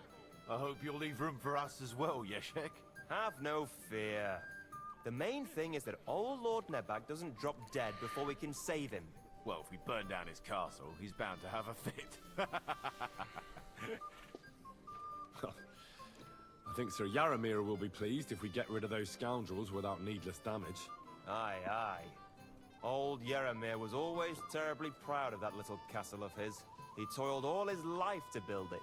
I hope you'll leave room for us as well, Yeshek. Have no fear. The main thing is that old Lord Nebag doesn't drop dead before we can save him. Well, if we burn down his castle, he's bound to have a fit. I think Sir Yaramir will be pleased if we get rid of those scoundrels without needless damage. Aye, aye. Old Yaramir was always terribly proud of that little castle of his. He toiled all his life to build it.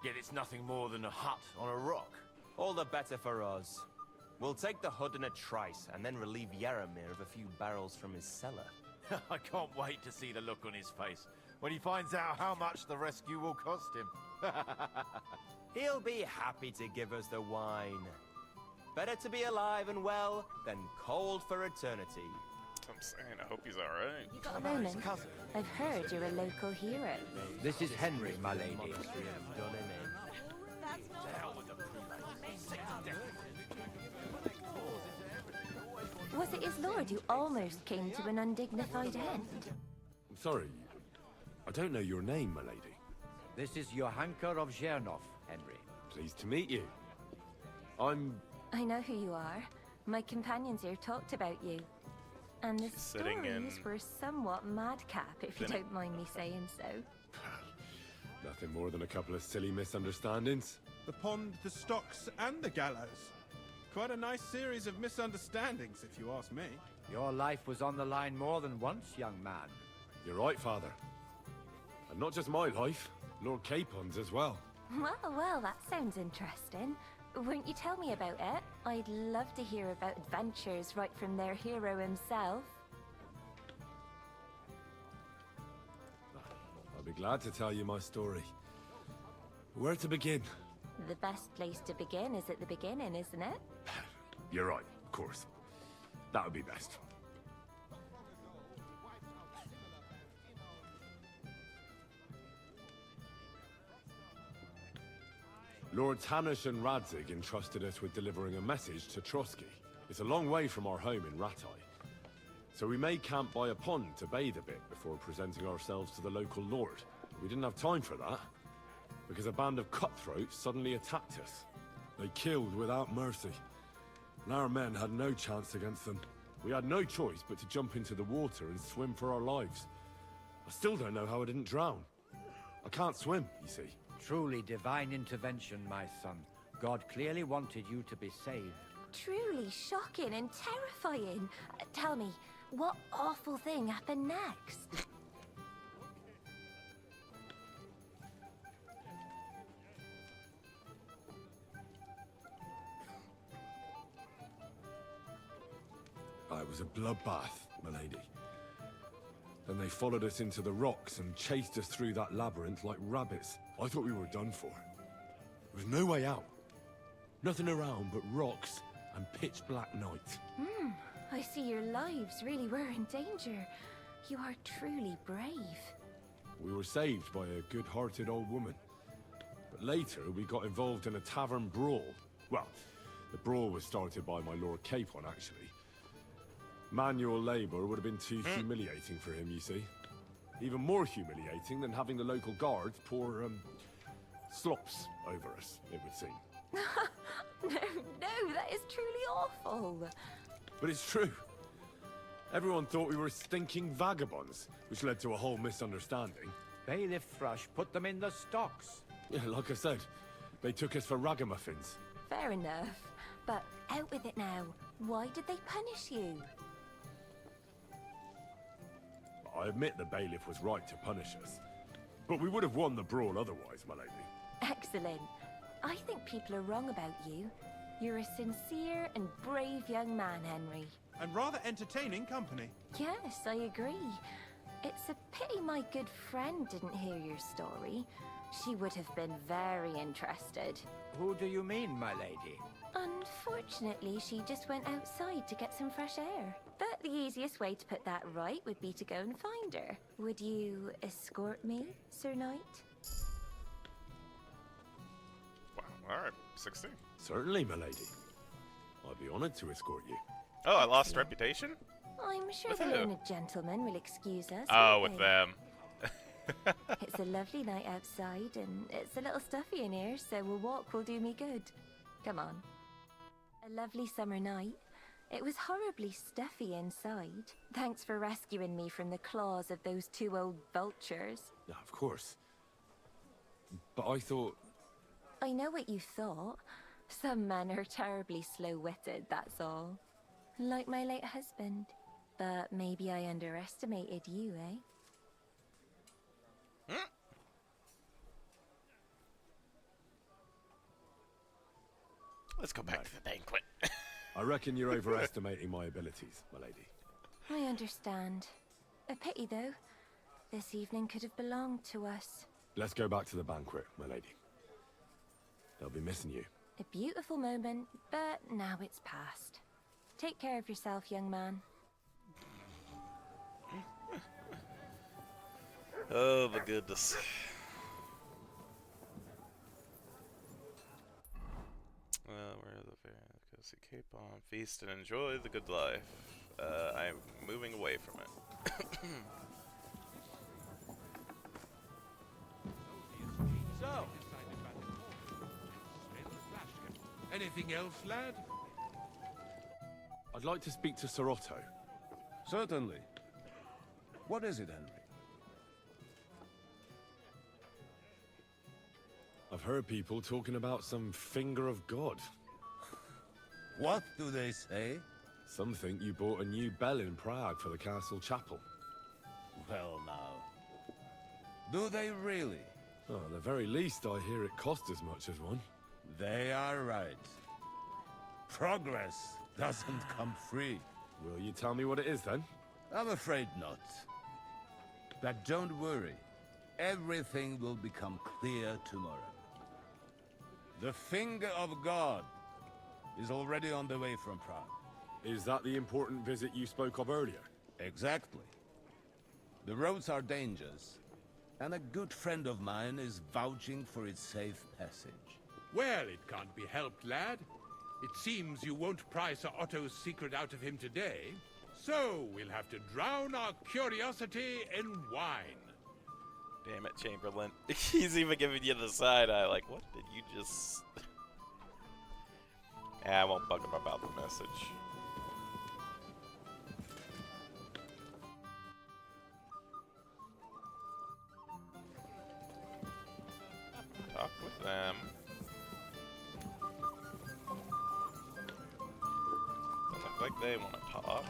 Yet it's nothing more than a hut on a rock. All the better for us. We'll take the hut in a trice, and then relieve Yaramir of a few barrels from his cellar. I can't wait to see the look on his face when he finds out how much the rescue will cost him. He'll be happy to give us the wine. Better to be alive and well than cold for eternity. I'm saying, I hope he's alright. You got a moment? I've heard you're a local hero. This is Henry, my lady. Was it his lord who almost came to an undignified end? I'm sorry, I don't know your name, my lady. This is Johanka of Zhernov, Henry. Pleased to meet you. I know who you are. My companions here talked about you. And the stories were somewhat madcap, if you don't mind me saying so. Nothing more than a couple of silly misunderstandings. The pond, the stocks, and the gallows. Quite a nice series of misunderstandings, if you ask me. Your life was on the line more than once, young man. You're right, Father. And not just my life, Lord Capon's as well. Well, that sounds interesting. Won't you tell me about it? I'd love to hear about adventures right from their hero himself. I'll be glad to tell you my story. Where to begin? The best place to begin is at the beginning, isn't it? You're right, of course. That would be best. Lords Hanush and Radzig entrusted us with delivering a message to Trotsky. It's a long way from our home in Ratai. So we made camp by a pond to bathe a bit before presenting ourselves to the local lord. We didn't have time for that, because a band of cutthroats suddenly attacked us. They killed without mercy, and our men had no chance against them. We had no choice but to jump into the water and swim for our lives. I still don't know how I didn't drown. I can't swim, you see. Truly divine intervention, my son. God clearly wanted you to be saved. Truly shocking and terrifying. Tell me, What awful thing happened next? It was a bloodbath, milady. Then they followed us into the rocks and chased us through that labyrinth like rabbits. I thought we were done for. There was no way out. Nothing around but rocks and pitch black night. I see your lives really were in danger. You are truly brave. We were saved by a good-hearted old woman. But later, we got involved in a tavern brawl. Well, the brawl was started by my Lord Capon, actually. Manual labor would have been too humiliating for him, you see. Even more humiliating than having the local guards pour, slops over us, it would seem. No, that is truly awful. But it's true. Everyone thought we were stinking vagabonds, which led to a whole misunderstanding. Bailiff Thrush put them in the stocks. Yeah, like I said, they took us for ragamuffins. Fair enough. But out with it now. Why did they punish you? I admit the bailiff was right to punish us. But we would have won the brawl otherwise, my lady. Excellent. I think people are wrong about you. You're a sincere and brave young man, Henry. And rather entertaining company. Yes, I agree. It's a pity my good friend didn't hear your story. She would have been very interested. Who do you mean, my lady? Unfortunately, she just went outside to get some fresh air. But the easiest way to put that right would be to go and find her. Would you escort me, Sir Knight? Wow, alright, 16. Certainly, my lady. I'd be honored to escort you. Oh, I lost reputation? I'm sure With the who? learned gentleman will excuse us. Oh, won't with they? them. It's a lovely night outside, and it's a little stuffy in here, so a walk will do me good. Come on. A lovely summer night. It was horribly stuffy inside. Thanks for rescuing me from the claws of those two old vultures. Yeah, of course. But I thought... I know what you thought. Some men are terribly slow-witted, that's all. Like my late husband. But maybe I underestimated you, eh? Let's go back to the banquet. I reckon you're overestimating my abilities, my lady. I understand. A pity, though. This evening could have belonged to us. Let's go back to the banquet, my lady. They'll be missing you. A beautiful moment, but now it's past. Take care of yourself, young man. Oh my goodness. Well, where are the fair? Go see Cape on, feast and enjoy the good life. I'm moving away from it. So, anything else, lad? I'd like to speak to Sir Otto. Certainly. What is it, Henry? I've heard people talking about some finger of God. What do they say? Some think you bought a new bell in Prague for the castle chapel. Well, now. Do they really? Oh, at the very least, I hear it cost as much as one. They are right. Progress doesn't come free. Will you tell me what it is, then? I'm afraid not. But don't worry. Everything will become clear tomorrow. The finger of God is already on the way from Prague. Is that the important visit you spoke of earlier? Exactly. The roads are dangerous, and a good friend of mine is vouching for its safe passage. Well, it can't be helped, lad. It seems you won't pry Sir Otto's secret out of him today, so we'll have to drown our curiosity in wine. Damn it, Chamberlain. He's even giving you the side eye, like, what did you just... I won't bug him about the message. Talk with them. Don't look like they want to talk.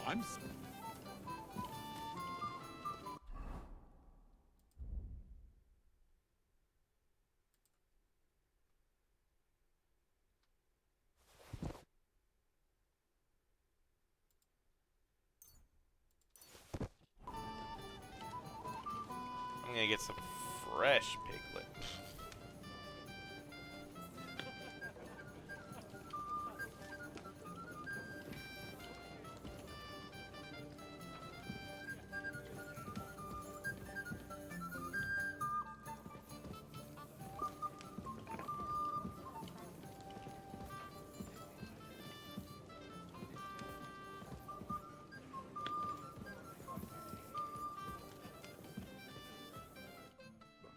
I'm gonna get some fresh piglet.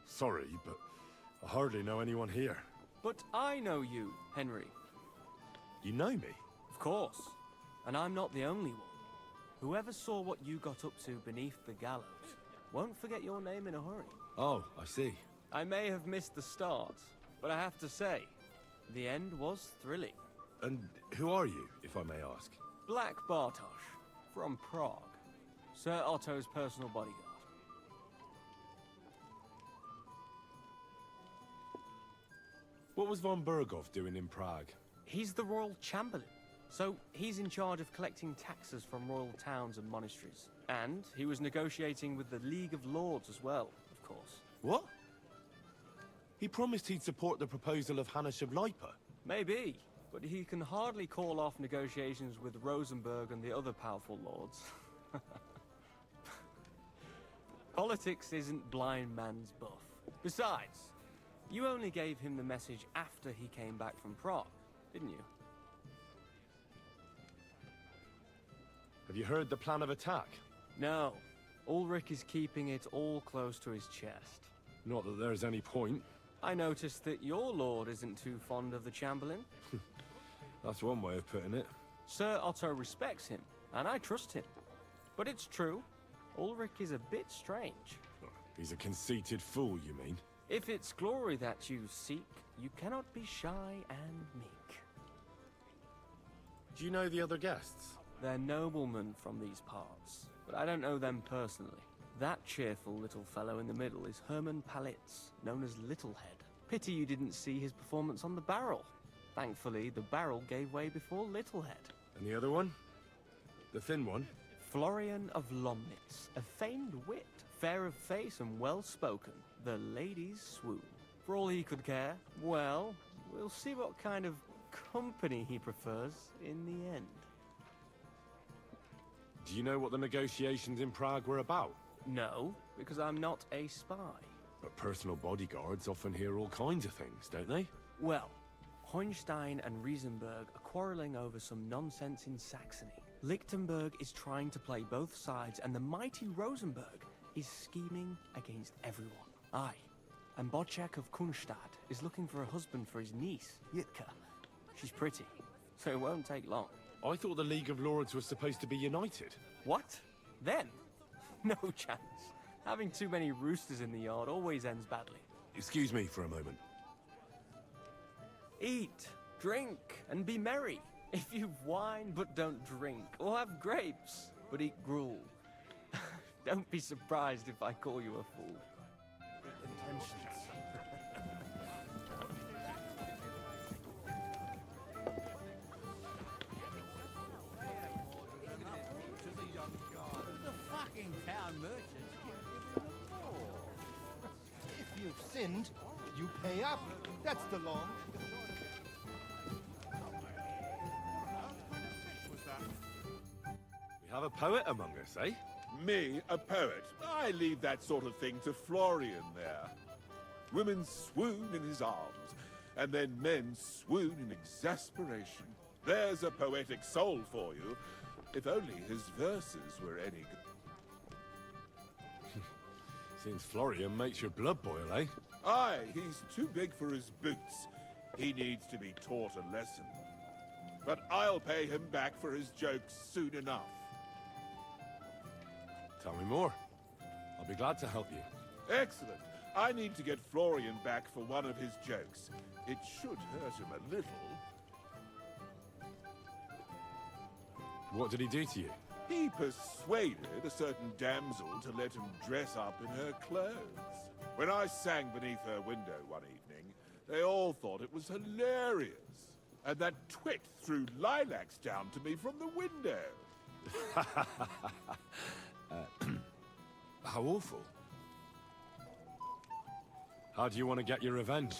Sorry, but I hardly know anyone here. But I know you, Henry. You know me? Of course. And I'm not the only one. Whoever saw what you got up to beneath the gallows won't forget your name in a hurry. Oh, I see. I may have missed the start, but I have to say, the end was thrilling. And who are you, if I may ask? Black Bartosz, from Prague. Sir Otto's personal bodyguard. What was von Berghoff doing in Prague? He's the royal chamberlain, so he's in charge of collecting taxes from royal towns and monasteries. And he was negotiating with the League of Lords as well, of course. What? He promised he'd support the proposal of Hannes of Lipa. Maybe, but he can hardly call off negotiations with Rosenberg and the other powerful lords. Politics isn't blind man's buff. Besides, you only gave him the message after he came back from Prague, didn't you? Have you heard the plan of attack? No. Ulrich is keeping it all close to his chest. Not that there's any point. I noticed that your lord isn't too fond of the Chamberlain. That's one way of putting it. Sir Otto respects him, and I trust him. But it's true, Ulrich is a bit strange. He's a conceited fool, you mean? If it's glory that you seek, you cannot be shy and meek. Do you know the other guests? They're noblemen from these parts, but I don't know them personally. That cheerful little fellow in the middle is Herman Palitz, known as Littlehead. Pity you didn't see his performance on the barrel. Thankfully, the barrel gave way before Littlehead. And the other one? The thin one? Florian of Lomnitz, a famed wit, fair of face and well-spoken. The ladies swoon. For all he could care, well, we'll see what kind of company he prefers in the end. Do you know what the negotiations in Prague were about? No, because I'm not a spy. But personal bodyguards often hear all kinds of things, don't they? Well, Hohenstein and Riesenberg are quarreling over some nonsense in Saxony. Lichtenberg is trying to play both sides, and the mighty Rosenberg is scheming against everyone. Aye, and Bocek of Kunstadt is looking for a husband for his niece, Yitka. She's pretty, so it won't take long. I thought the League of Lords was supposed to be united. What? Then? No chance. Having too many roosters in the yard always ends badly. Excuse me for a moment. Eat, drink, and be merry. If you've wine but don't drink, or have grapes but eat gruel. Don't be surprised if I call you a fool. Intentions. The fucking town merchants can't give him a law. If you've sinned, you pay up. That's the law. We have a poet among us, eh? Me, a poet. I leave that sort of thing to Florian there. Women swoon in his arms, and then men swoon in exasperation. There's a poetic soul for you, if only his verses were any good. Seems Florian makes your blood boil, eh? Aye, he's too big for his boots. He needs to be taught a lesson. But I'll pay him back for his jokes soon enough. Tell me more. I'll be glad to help you. Excellent. I need to get Florian back for one of his jokes. It should hurt him a little. What did he do to you? He persuaded a certain damsel to let him dress up in her clothes. When I sang beneath her window one evening, they all thought it was hilarious. And that twit threw lilacs down to me from the window. How awful. How do you want to get your revenge?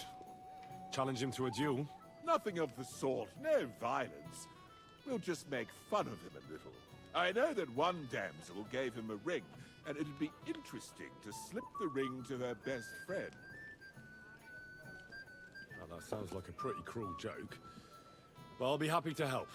Challenge him to a duel? Nothing of the sort. No violence. We'll just make fun of him a little. I know that one damsel gave him a ring, and it'd be interesting to slip the ring to her best friend. Now, that sounds like a pretty cruel joke. But I'll be happy to help.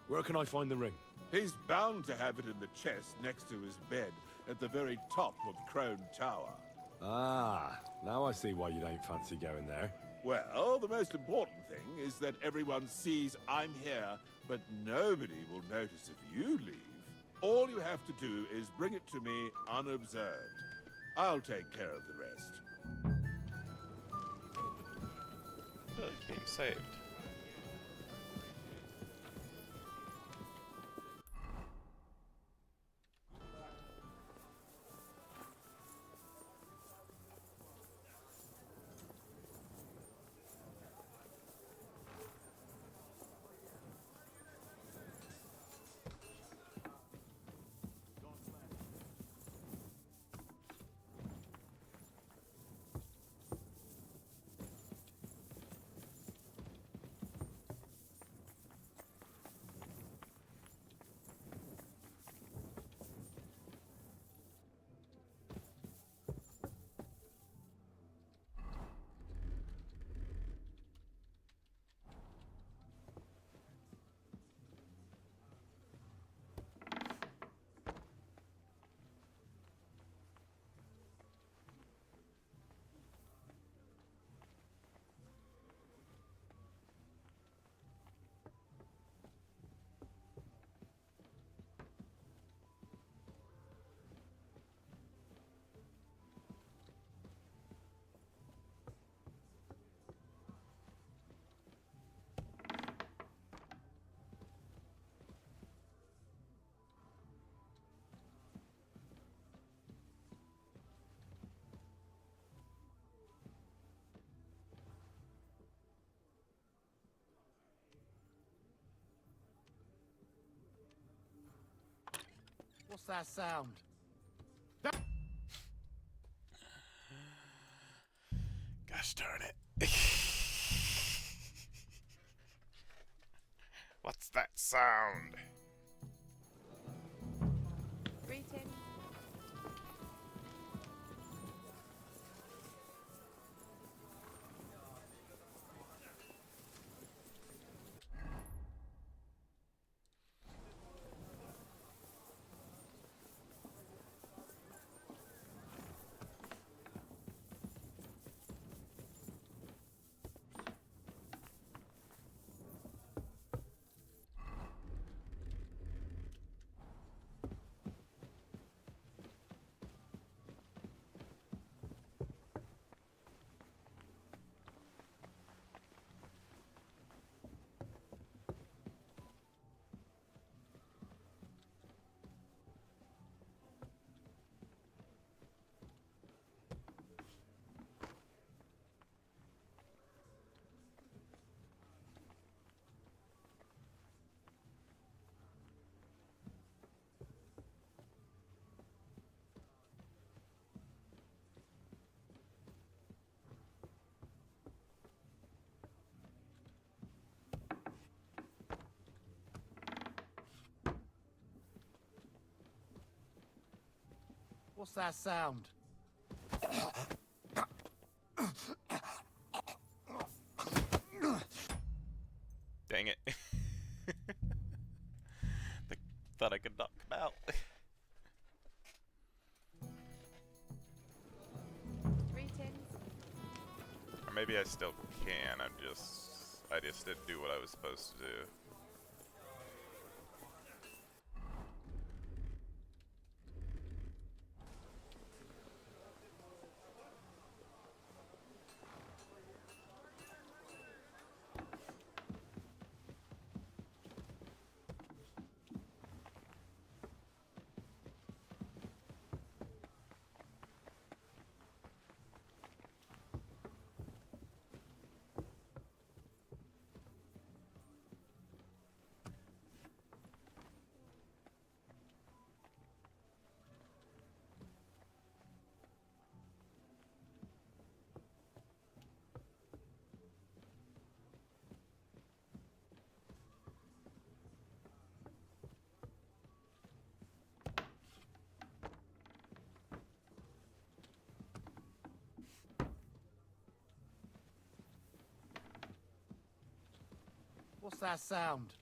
Where can I find the ring? He's bound to have it in the chest next to his bed at the very top of Crone Tower. Ah, now I see why you don't fancy going there. Well, the most important thing is that everyone sees I'm here, but nobody will notice if you leave. All you have to do is bring it to me unobserved. I'll take care of the rest. Oh, he's being saved. What's that sound? Gosh darn it. What's that sound? Greetings. What's that sound? Dang it. Thought I could knock him out. Greetings. Or maybe I still can, I just didn't do what I was supposed to do. What's that sound?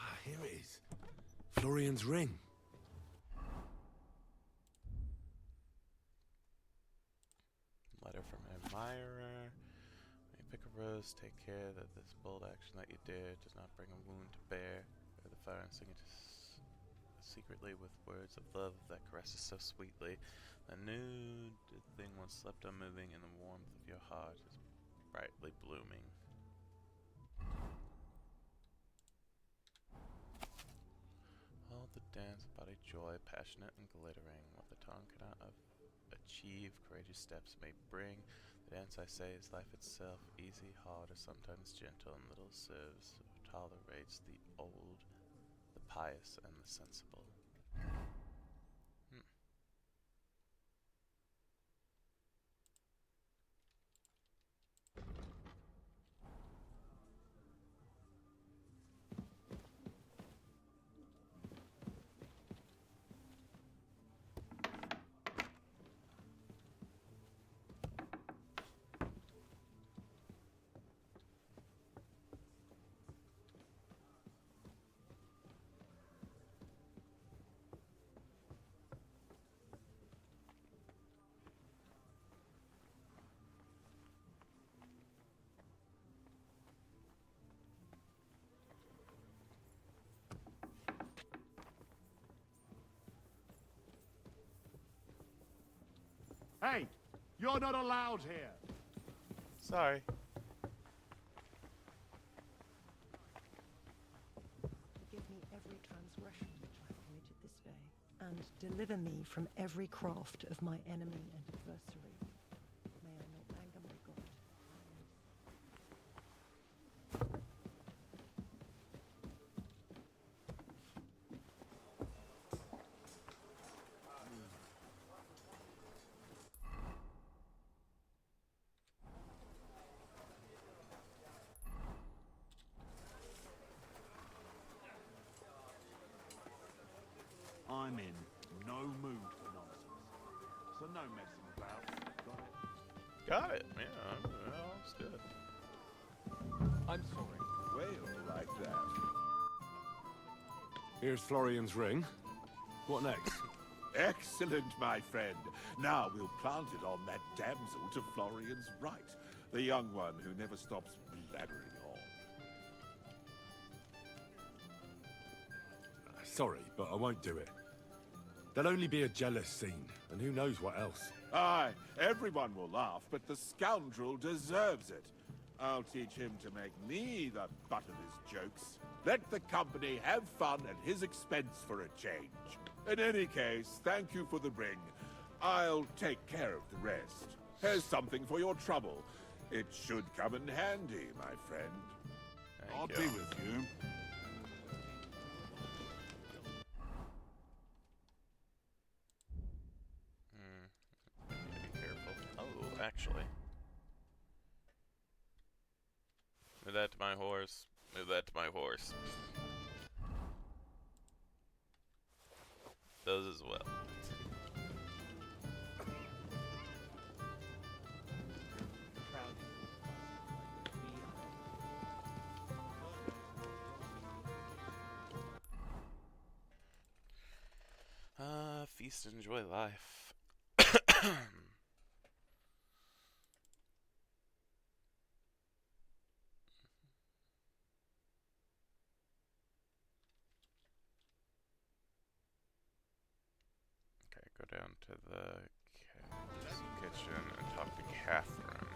Ah, here it is. Florian's ring. Letter from admirer. When you pick a rose, take care that this bold action that you dare does not bring a wound to bear. Or the fire and sing it secretly with words of love that caresses so sweetly. The nude thing once slept unmoving in the warmth of your heart is brightly blooming. All the dance of body joy, passionate and glittering, what the tongue cannot achieve, courageous steps may bring. The dance, I say, is life itself, easy, hard, or sometimes gentle, and little serves or tolerates the old, the pious, and the sensible. Hey, you're not allowed here. Sorry. Forgive me every transgression which I have committed this day, and deliver me from every craft of my enemy and adversary. May I not anger my God. I'm in no mood for nonsense. So no messing about. Got it? Got it. Yeah, well, it's good. I'm sorry. Well, like that. Here's Florian's ring. What next? Excellent, my friend. Now we'll plant it on that damsel to Florian's right. The young one who never stops blabbering on. Sorry, but I won't do it. There'll only be a jealous scene, and who knows what else. Aye, everyone will laugh, but the scoundrel deserves it. I'll teach him to make me the butt of his jokes. Let the company have fun at his expense for a change. In any case, thank you for the ring. I'll take care of the rest. Here's something for your trouble. It should come in handy, my friend. I'll be with you. Be careful. Oh, actually. Move that to my horse. Move that to my horse. Those as well. Feast and enjoy life. Okay, go down to the Kitchen and talk to Catherine.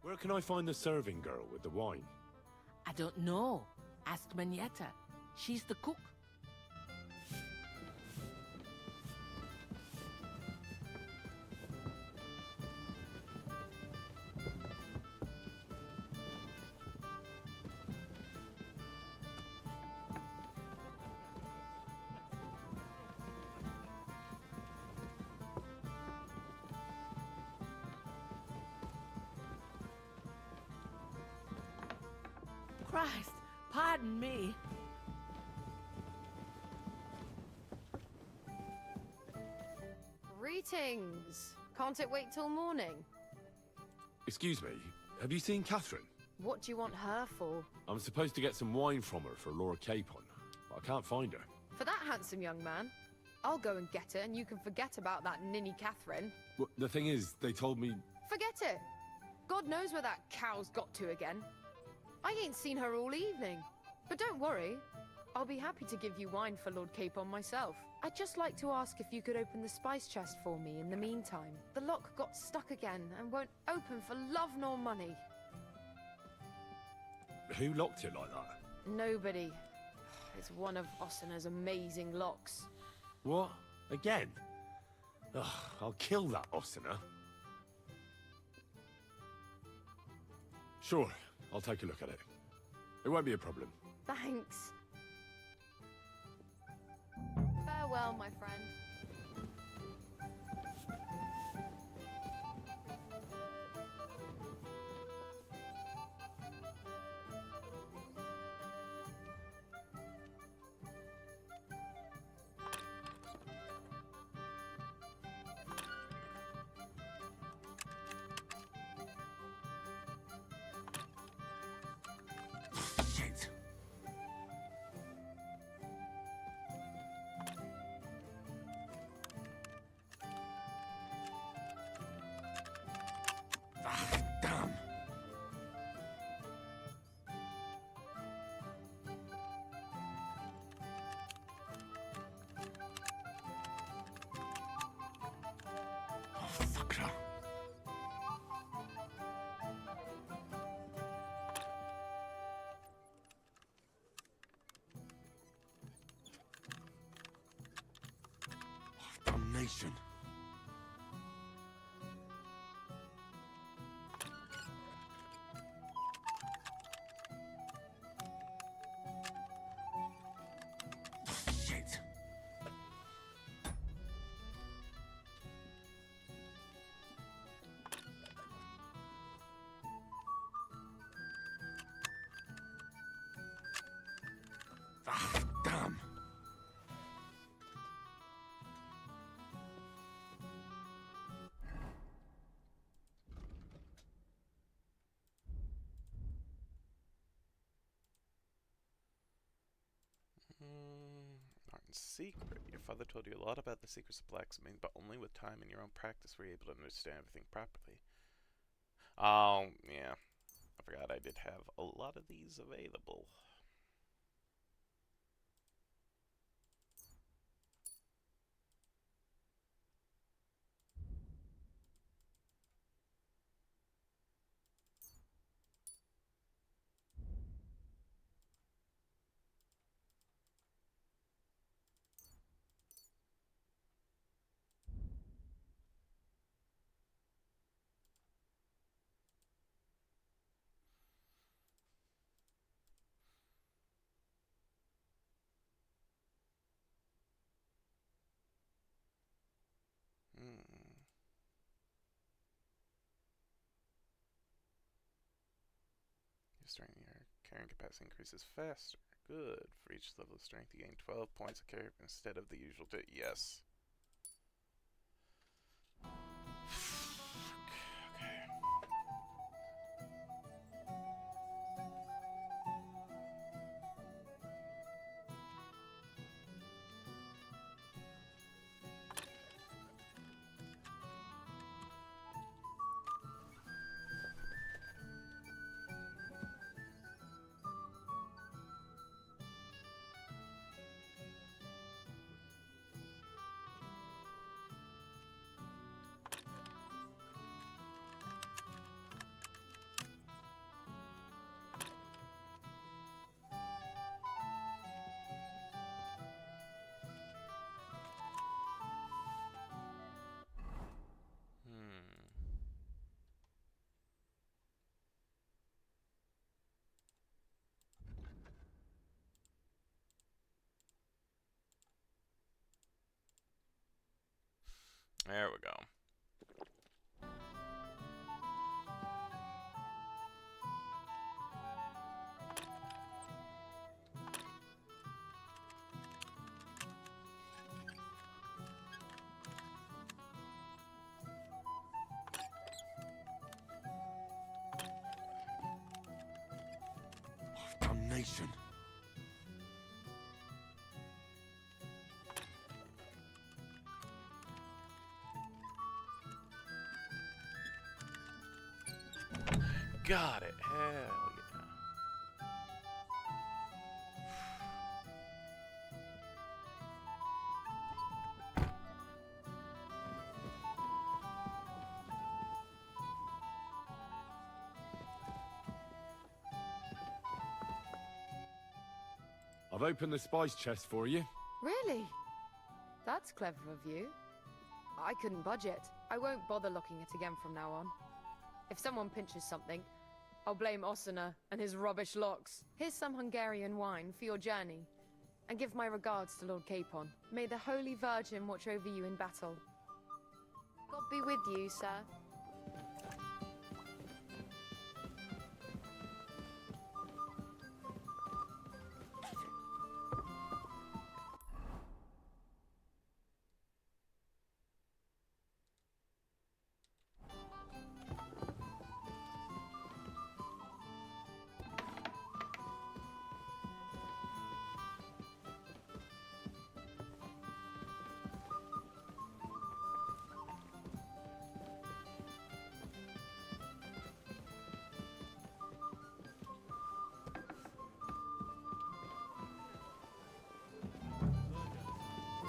Where can I find the serving girl with the wine? I don't know. Ask Manietta. She's the cook. Christ, pardon me. Greetings. Can't it wait till morning? Excuse me, have you seen Catherine? What do you want her for? I'm supposed to get some wine from her for Laura Capon, but I can't find her. For that handsome young man? I'll go and get it, and you can forget about that ninny Catherine. Well, the thing is, they told me... Forget it! God knows where that cow's got to again. I ain't seen her all evening. But don't worry, I'll be happy to give you wine for Lord Capon myself. I'd just like to ask if you could open the spice chest for me in the meantime. The lock got stuck again and won't open for love nor money. Who locked it like that? Nobody. It's one of Ossina's amazing locks. What? Again? Ugh, I'll kill that Ossina. Sure, I'll take a look at it. It won't be a problem. Thanks. Farewell, my friend. Shit. Ah, damn. Oh, fucker. Damnation. Shit. Ah, damn. Martin's secret. Your father told you a lot about the secrets of blacksmithing, but only with time and your own practice were you able to understand everything properly. Oh, yeah. I forgot I did have a lot of these available. Your strength, your carrying capacity increases faster. Good. For each level of strength, you gain 12 points of carry instead of the usual 2. Yes. Okay. There we go. Damnation. Got it. Hell yeah. I've opened the spice chest for you. Really? That's clever of you. I couldn't budget. I won't bother locking it again from now on. If someone pinches something, I'll blame Osina and his rubbish locks. Here's some Hungarian wine for your journey. And give my regards to Lord Capon. May the Holy Virgin watch over you in battle. God be with you, sir.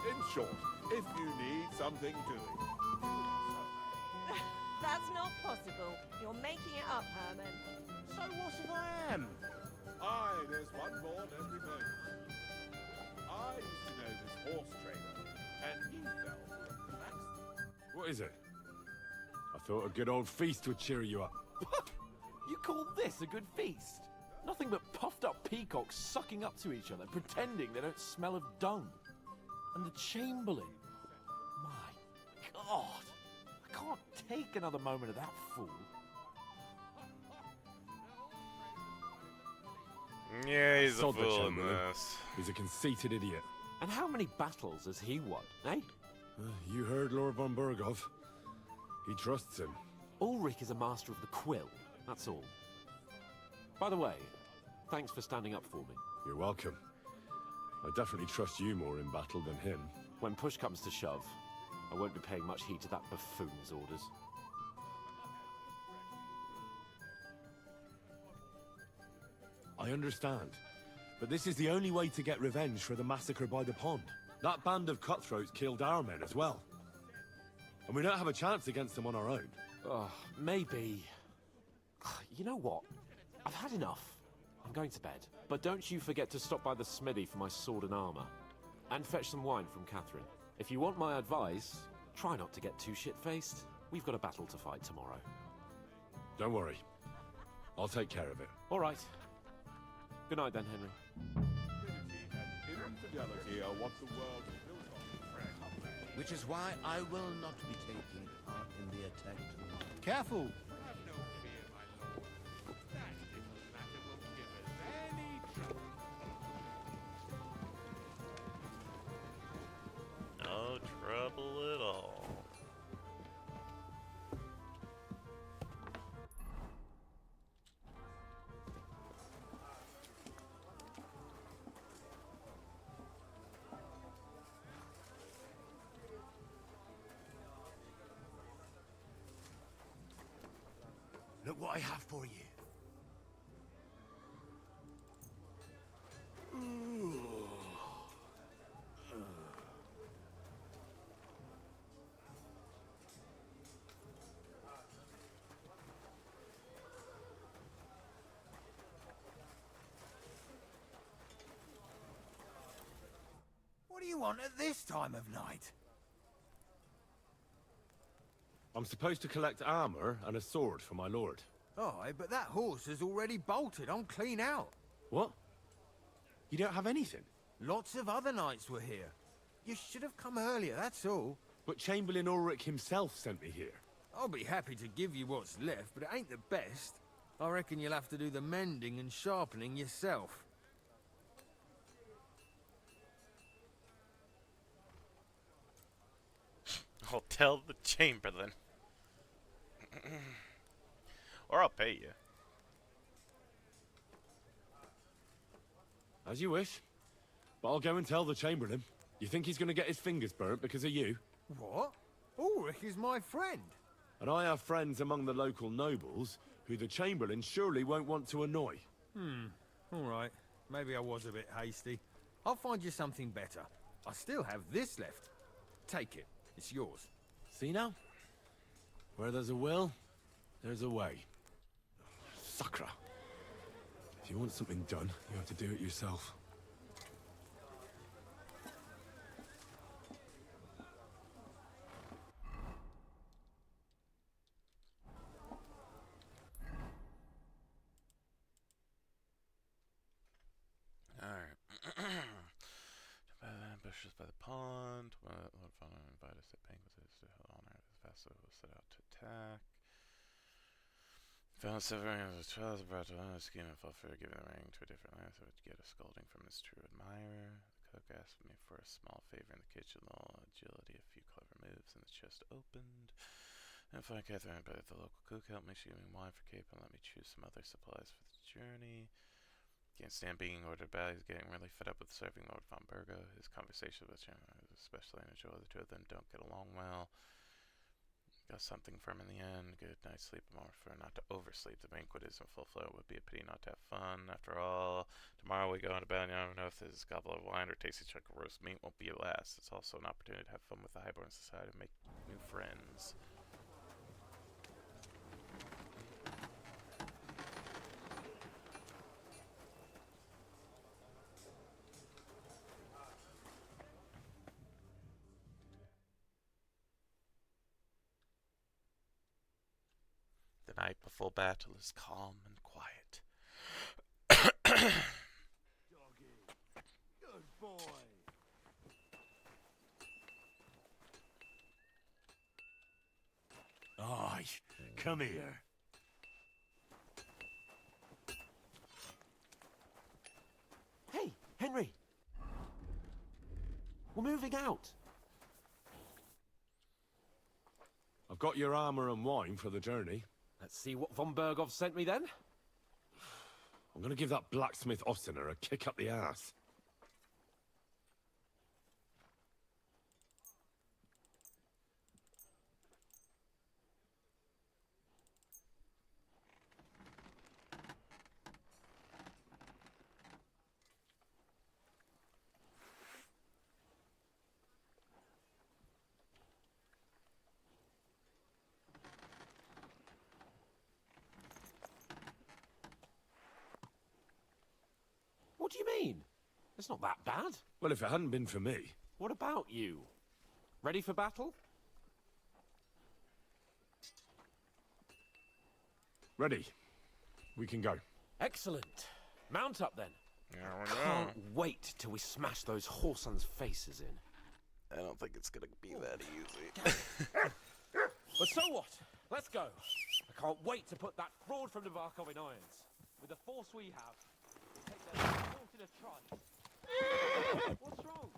In short, if you need something doing. That's not possible. You're making it up, Herman. So what if I am? Aye, there's one born every moment. I used to know this horse trainer, and he fell from an accident. What is it? I thought a good old feast would cheer you up. You call this a good feast? Nothing but puffed up peacocks sucking up to each other, pretending they don't smell of dung. And the Chamberlain. My God. I can't take another moment of that fool. Yeah, he's a Sod the fool in Chamberlain. this. He's a conceited idiot. And how many battles has he won, eh? You heard Lord von Burgov. He trusts him. Ulrich is a master of the quill, that's all. By the way, thanks for standing up for me. You're welcome. I definitely trust you more in battle than him. When push comes to shove, I won't be paying much heed to that buffoon's orders. I understand. But this is the only way to get revenge for the massacre by the pond. That band of cutthroats killed our men as well. And we don't have a chance against them on our own. Oh, maybe. You know what? I've had enough. I'm going to bed. But don't you forget to stop by the smithy for my sword and armor. And fetch some wine from Catherine. If you want my advice, try not to get too shit-faced. We've got a battle to fight tomorrow. Don't worry. I'll take care of it. All right. Good night then, Henry. Infidelity are what the world is built on, friend. Which is why I will not be taking part in the attack tomorrow. Careful! Have no fear, my lord. That little matter won't give us any trouble. No trouble at all. Look what I have for you. What do you want at this time of night? I'm supposed to collect armor and a sword for my lord. Aye, but that horse is already bolted. I'm clean out. What? You don't have anything? Lots of other knights were here. You should have come earlier, that's all. but Chamberlain Ulrich himself sent me here. I'll be happy to give you what's left, but it ain't the best. I reckon you'll have to do the mending and sharpening yourself. I'll tell the Chamberlain. Or I'll pay you. As you wish. But I'll go and tell the Chamberlain. You think he's going to get his fingers burnt because of you? What? Ulrich is my friend. And I have friends among the local nobles who the Chamberlain surely won't want to annoy. All right. Maybe I was a bit hasty. I'll find you something better. I still have this left. Take it. It's yours. See now? Where there's a will, there's a way. Sacra. If you want something done, you have to do it yourself. Alright. Ambushes by the pond. Lord Fauna invite us to banquets to honor this vessel will set out to attack. Found severing of the trials brought to honor scheme and fall for giving the ring to a different land so it would get a scolding from his true admirer. The cook asked me for a small favor in the kitchen, a little agility, a few clever moves, and the chest opened. And find Catherine, but the local cook helped me. She gave me wine for Cape and let me choose some other supplies for the journey. Can't stand being ordered back. He's getting really fed up with serving Lord von Burgo. His conversation with him is especially enjoyable. The two of them don't get along well. Got something for him in the end. Good night's sleep. I prefer not to oversleep. The banquet is in full flow. It would be a pity not to have fun. After all, tomorrow we go into bed. I don't know if this goblet of wine or tasty chunk of roast meat won't be a last. It's also an opportunity to have fun with the Highborn Society and make new friends. The night before battle is calm and quiet. Good boy. Aye, come here. Hey, Henry! We're moving out. I've got your armor and wine for the journey. Let's see what von Bergov sent me then. I'm going to give that blacksmith Ostener a kick up the ass. What do you mean? It's not that bad. Well, if it hadn't been for me... What about you? Ready for battle? Ready. We can go. Excellent. Mount up then. Can't wait till we smash those whoresons' faces in. I don't think it's gonna be that easy. But so what? Let's go. I can't wait to put that fraud from Navarkov in irons. With the force we have, take their in a try. What's wrong?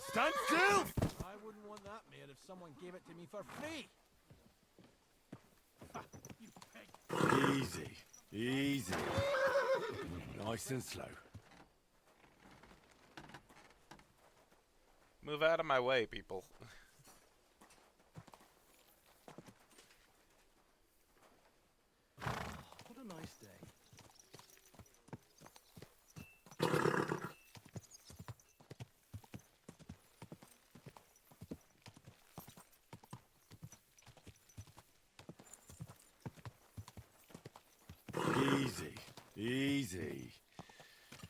Stand still! I wouldn't want that meal if someone gave it to me for free. Easy. Easy. Nice and slow. Move out of my way, people. What a nice day. Easy. Easy.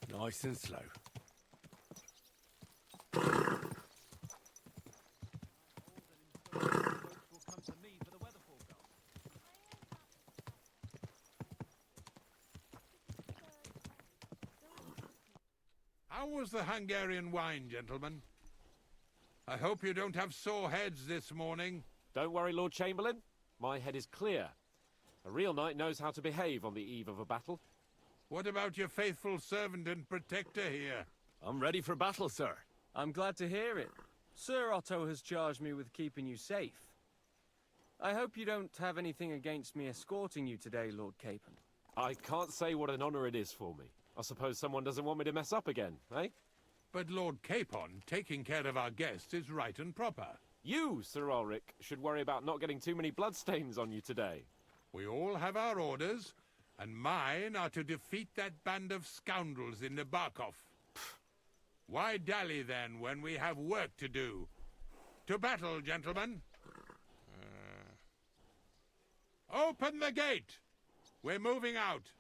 Nice and slow. How was the Hungarian wine, gentlemen? I hope you don't have sore heads this morning. Don't worry, Lord Chamberlain. My head is clear. A real knight knows how to behave on the eve of a battle. What about your faithful servant and protector here? I'm ready for battle, sir. I'm glad to hear it. Sir Otto has charged me with keeping you safe. I hope you don't have anything against me escorting you today, Lord Capon. I can't say what an honor it is for me. I suppose someone doesn't want me to mess up again, eh? But Lord Capon, taking care of our guests is right and proper. You, Sir Ulrich, should worry about not getting too many bloodstains on you today. We all have our orders, and mine are to defeat that band of scoundrels in Nebarkov. Why dally then when we have work to do? To battle, gentlemen! Open the gate! We're moving out.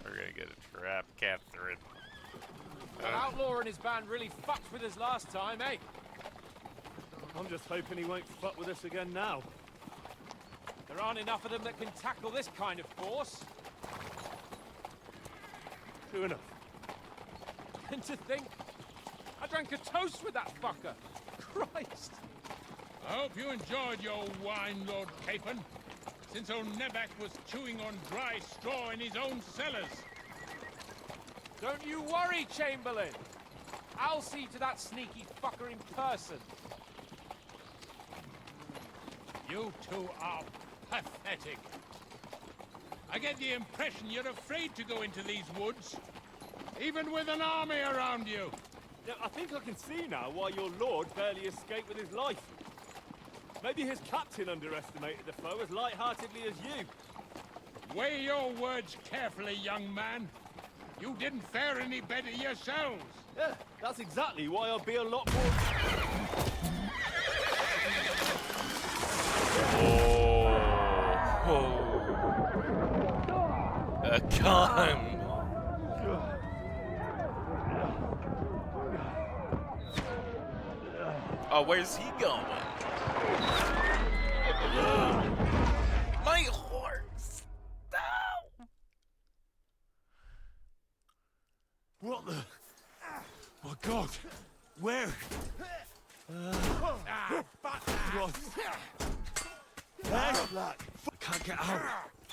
We're gonna get a trap, Catherine. That outlaw and his band really fucked with us last time, eh? I'm just hoping he won't fuck with us again now. There aren't enough of them that can tackle this kind of force. True enough. And to think, I drank a toast with that fucker. Christ! I hope you enjoyed your wine, Lord Capon, since old Nebak was chewing on dry straw in his own cellars. Don't you worry, Chamberlain. I'll see to that sneaky fucker in person. You two are pathetic. I get the impression you're afraid to go into these woods, even with an army around you. Yeah, I think I can see now why your lord barely escaped with his life. Maybe his captain underestimated the foe as light-heartedly as you. Weigh your words carefully, young man. You didn't fare any better yourselves. Yeah, that's exactly why I'll be a lot more... A gun! Oh, where's he going? My horse! No! What the... My God! Where? What? I can't get out.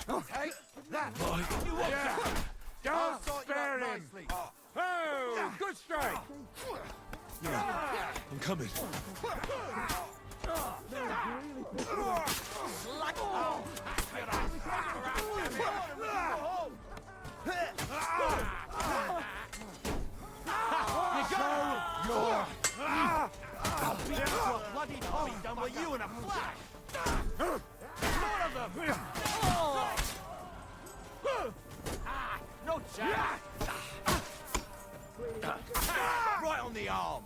Take that! Right. You want that? Don't spare him! Oh, good strike! Yeah, I'm coming. I'll beat you to a bloody pulp done with you in a flash! More of them! No chance! Right on the arm!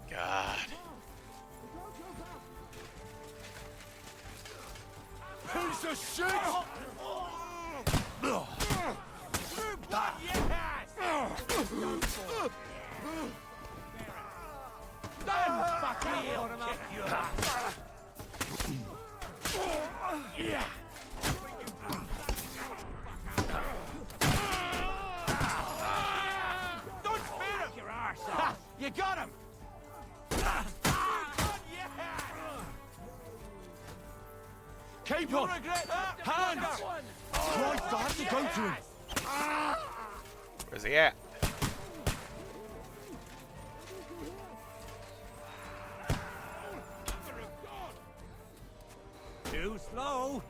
God. Who's Piece of shit! Yeah. Don't fear him! Your arse off. You got him! Capon! Hands! Christ, I have to go to him! Where's he at? Too slow.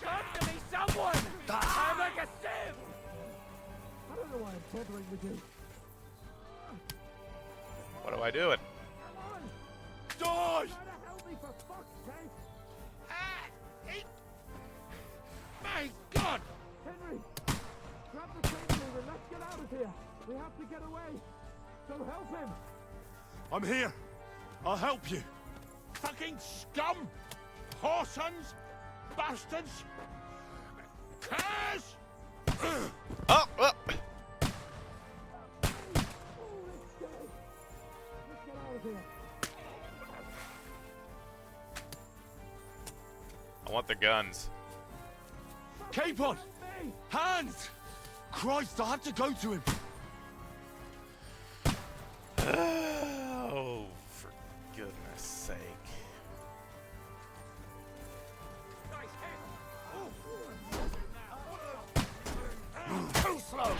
Come to me, someone! I'm like a sieve! I don't know why I'm bothering with you. What am I doing? Die! Help me for fuck's sake! My God! Henry! Grab the table and let's get out of here! We have to get away! So help him! I'm here! I'll help you! Fucking scum! Whoresons! Bastards! Curs! Oh! Let's get out of here! I want the guns. Capon! Hands! Christ, I have to go to him! Oh, for goodness sake. Too slow!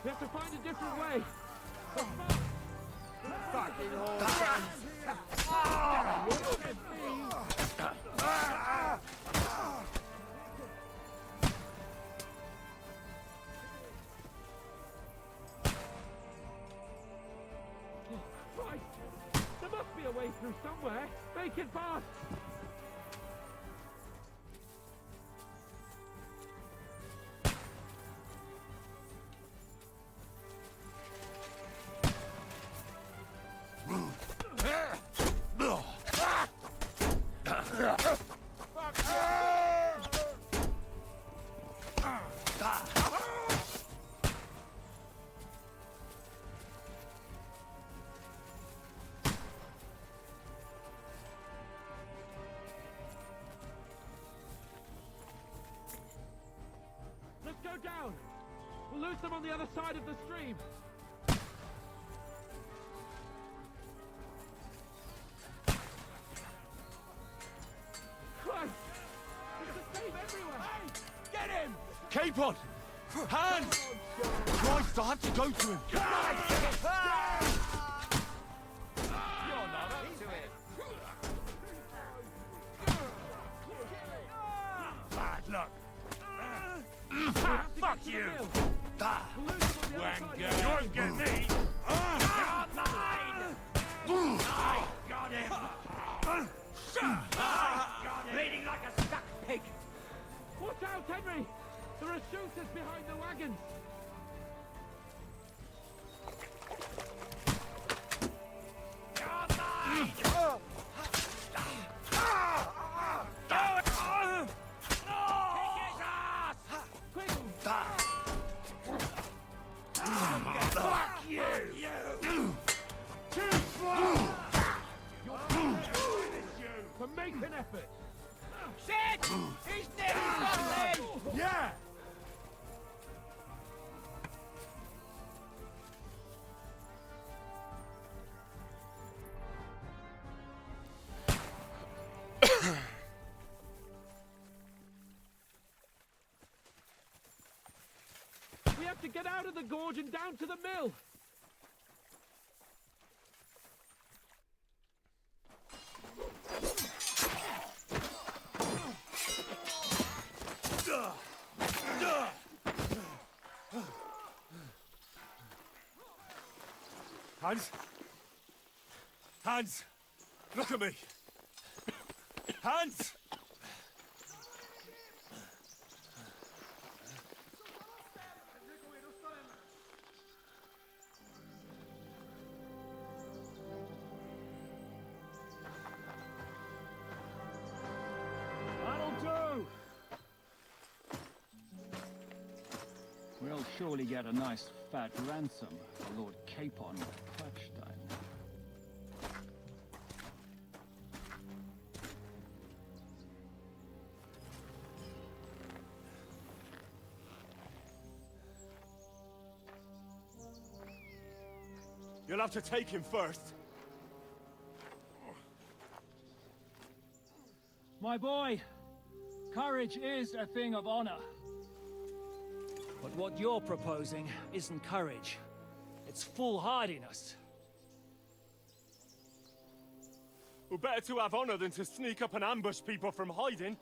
We have to find a different way! Fucking Christ! There must be a way through somewhere! Make it fast! Let's go down! We'll lose them on the other side of the stream! Christ! There's a cave everywhere! Hey! Get him! Capon! Hands! Christ, I have to go to him! You're not up to it! Bad luck! Fuck you! Wanker! You won't get me! You're mine! I got him! I got him! Bleeding like a stuck pig! Watch out, Henry! There are shooters behind the wagons! You're mine! Fuck you! Too slow! But make an effort! Shit! He's nearly something! Yeah! We have to get out of the gorge and down to the mill! Hans? Hans! Look at me! Hans! surely get a nice fat ransom for Lord Capon Crutchstein. You'll have to take him first. My boy, courage is a thing of honor. But what you're proposing isn't courage. It's foolhardiness. Well, better to have honor than to sneak up and ambush people from hiding.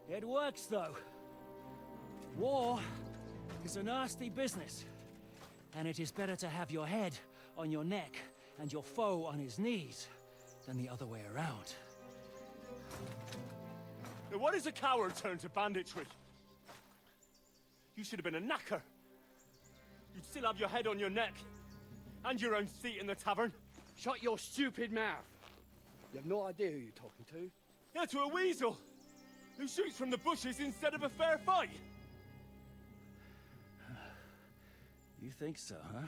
It works, though. War is a nasty business. And it is better to have your head on your neck and your foe on his knees than the other way around. Now, what is a coward turn to banditry? You should have been a knacker. You'd still have your head on your neck. And your own seat in the tavern. Shut your stupid mouth. You have no idea who you're talking to. Yeah, to a weasel. Who shoots from the bushes instead of a fair fight. You think so, huh?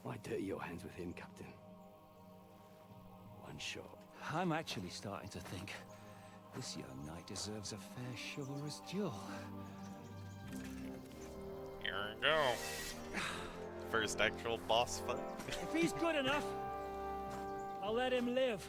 Why dirty your hands with him, Captain? One shot. I'm actually starting to think this young knight deserves a fair chivalrous duel. Here we go. First actual boss fight. If he's good enough, I'll let him live.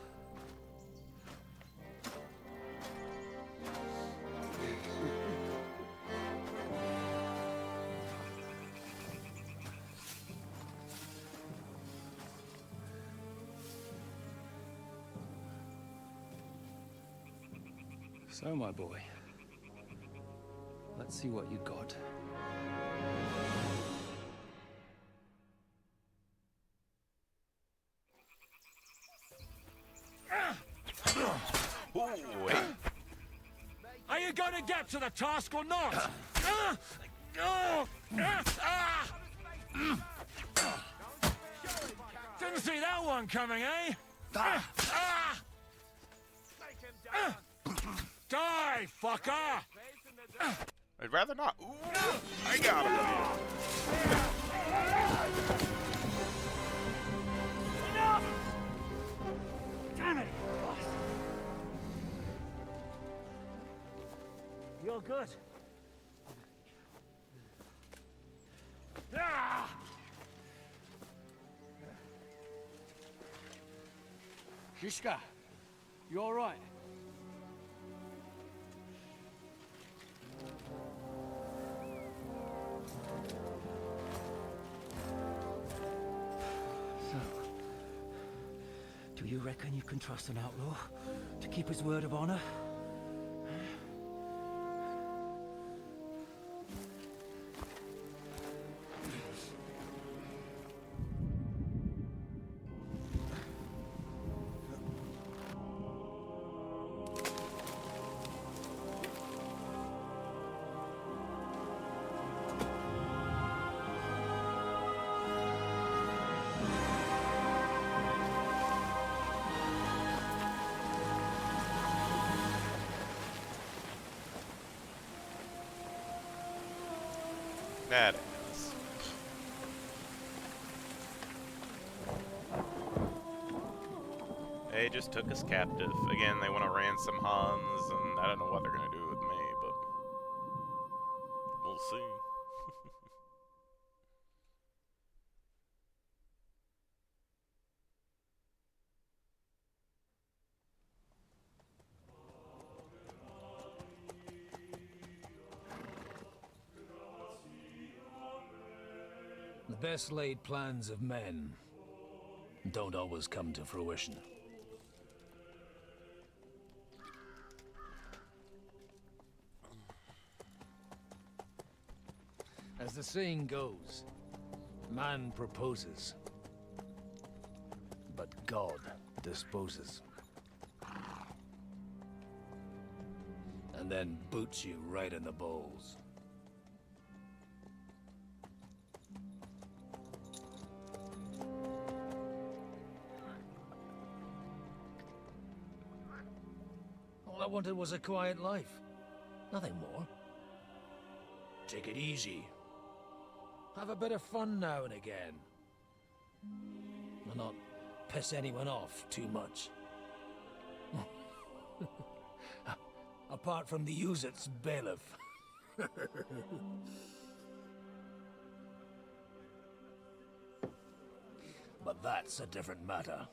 So, my boy, let's see what you got. Ooh, wait. Are you going to get to the task or not? Didn't see that one coming, eh? Die, fucker! I'd rather not. Ooh, I got him. Damn it! You're good. Shishka, you all right? So, do you reckon you can trust an outlaw to keep his word of honor? That is. They just took us captive. Again, they want to ransom Hans, and I don't know what they're going to do with me, but we'll see. The best laid plans of men don't always come to fruition. As the saying goes, man proposes, but God disposes. And then boots you right in the balls. All I wanted was a quiet life. Nothing more. take it easy. Have a bit of fun now and again. And not piss anyone off too much. Apart from the Uzit's bailiff. But that's a different matter.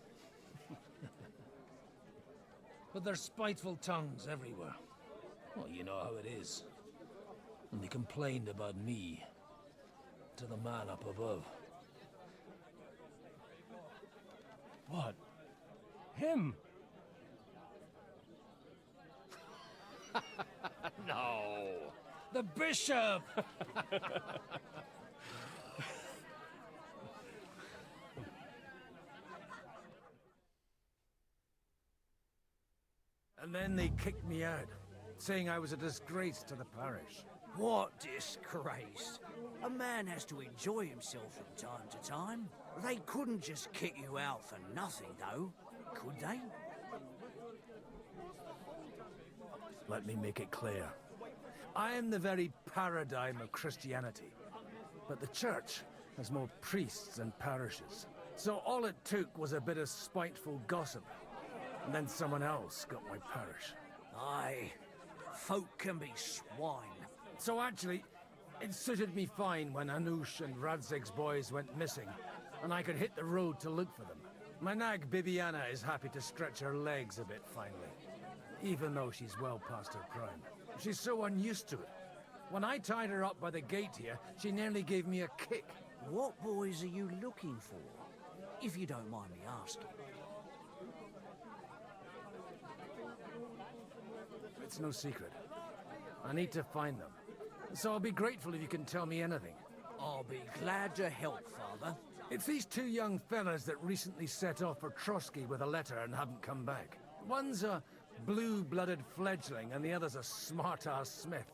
But there's spiteful tongues everywhere. Well, you know how it is. And they complained about me to the man up above. What? Him? No! The bishop! And then they kicked me out, saying I was a disgrace to the parish. What disgrace? A man has to enjoy himself from time to time. They couldn't just kick you out for nothing, though, could they? Let me make it clear. I am the very paradigm of Christianity. But the church has more priests than parishes. So all it took was a bit of spiteful gossip. And then someone else got my parish. Aye, folk can be swine. So actually, it suited me fine when Anush and Radzig's boys went missing, and I could hit the road to look for them. My nag Bibiana is happy to stretch her legs a bit finally, even though she's well past her prime. She's so unused to it. When I tied her up by the gate here, she nearly gave me a kick. What boys are you looking for, if you don't mind me asking? It's no secret. I need to find them. So I'll be grateful if you can tell me anything. I'll be glad to help, Father. It's these two young fellas that recently set off for Trotsky with a letter and haven't come back. One's a blue-blooded fledgling and the other's a smart-ass smith.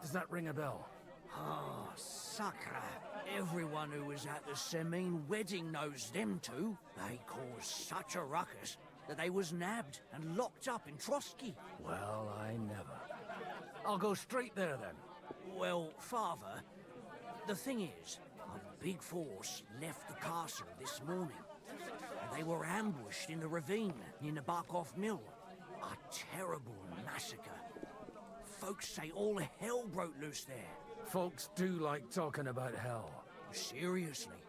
Does that ring a bell? Ah, Sakra. Everyone who was at the Semine wedding knows them two. They caused such a ruckus that they was nabbed and locked up in Trotsky. Well, I never. I'll go straight there then. Well, Father, the thing is, a big force left the castle this morning. And they were ambushed in the ravine near the Barkov Mill. A terrible massacre. Folks say all hell broke loose there. Folks do like talking about hell. Seriously.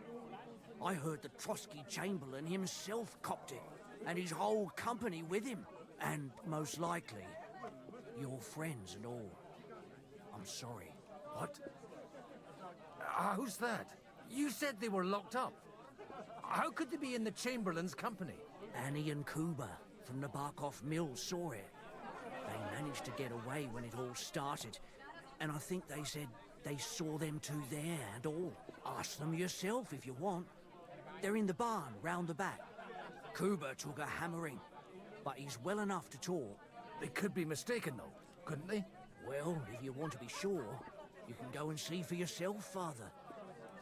I heard the Trotsky Chamberlain himself copped it, and his whole company with him. And most likely, your friends and all. I'm sorry. What? Who's that? You said they were locked up. How could they be in the Chamberlain's company? Annie and Kuba from the Barkov Mill saw it. They managed to get away when it all started, and I think they said they saw them two there and all. Ask them yourself if you want. They're in the barn round the back. Kuba took a hammering, but he's well enough to talk. They could be mistaken though, couldn't they? Well, if you want to be sure, you can go and see for yourself, Father.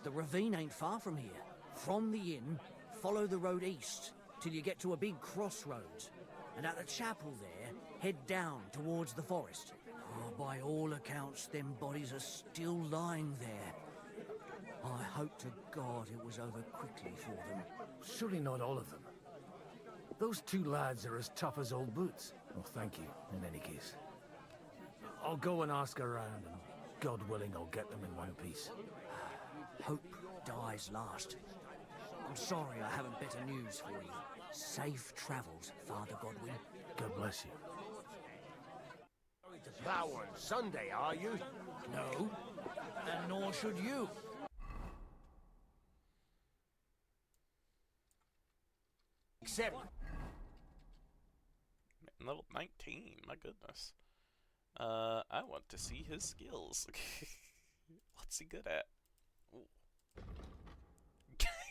The ravine ain't far from here. From the inn, follow the road east till you get to a big crossroads. And at the chapel there, head down towards the forest. Oh, by all accounts, them bodies are still lying there. I hope to God it was over quickly for them. Surely not all of them. Those two lads are as tough as old boots. Well, thank you, in any case. I'll go and ask around, and God willing, I'll get them in one piece. Hope dies last. I'm sorry I haven't better news for you. Safe travels, Father Godwin. God bless you. Going to plow on Sunday, are you? No, and nor should you. Except... Level 19, my goodness. I want to see his skills. What's he good at?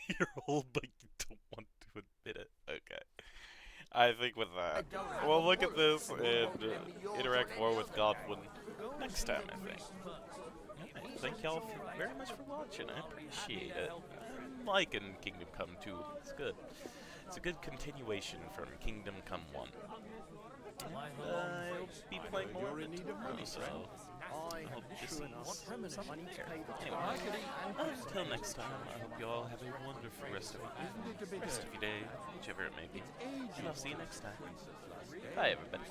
You're old, but you don't want to admit it. Okay. I think with that, we'll look at this and interact more with Godwin next time, I think. Yeah, thank y'all very much for watching. I appreciate it. I'm liking Kingdom Come 2. It's good. It's a good continuation from Kingdom Come 1. I'll be playing more of it tomorrow, so I hope to see someone here. Anyway, until next time, I hope you all have a wonderful rest of your day, whichever it may be. And I'll see you next time. Bye, everybody.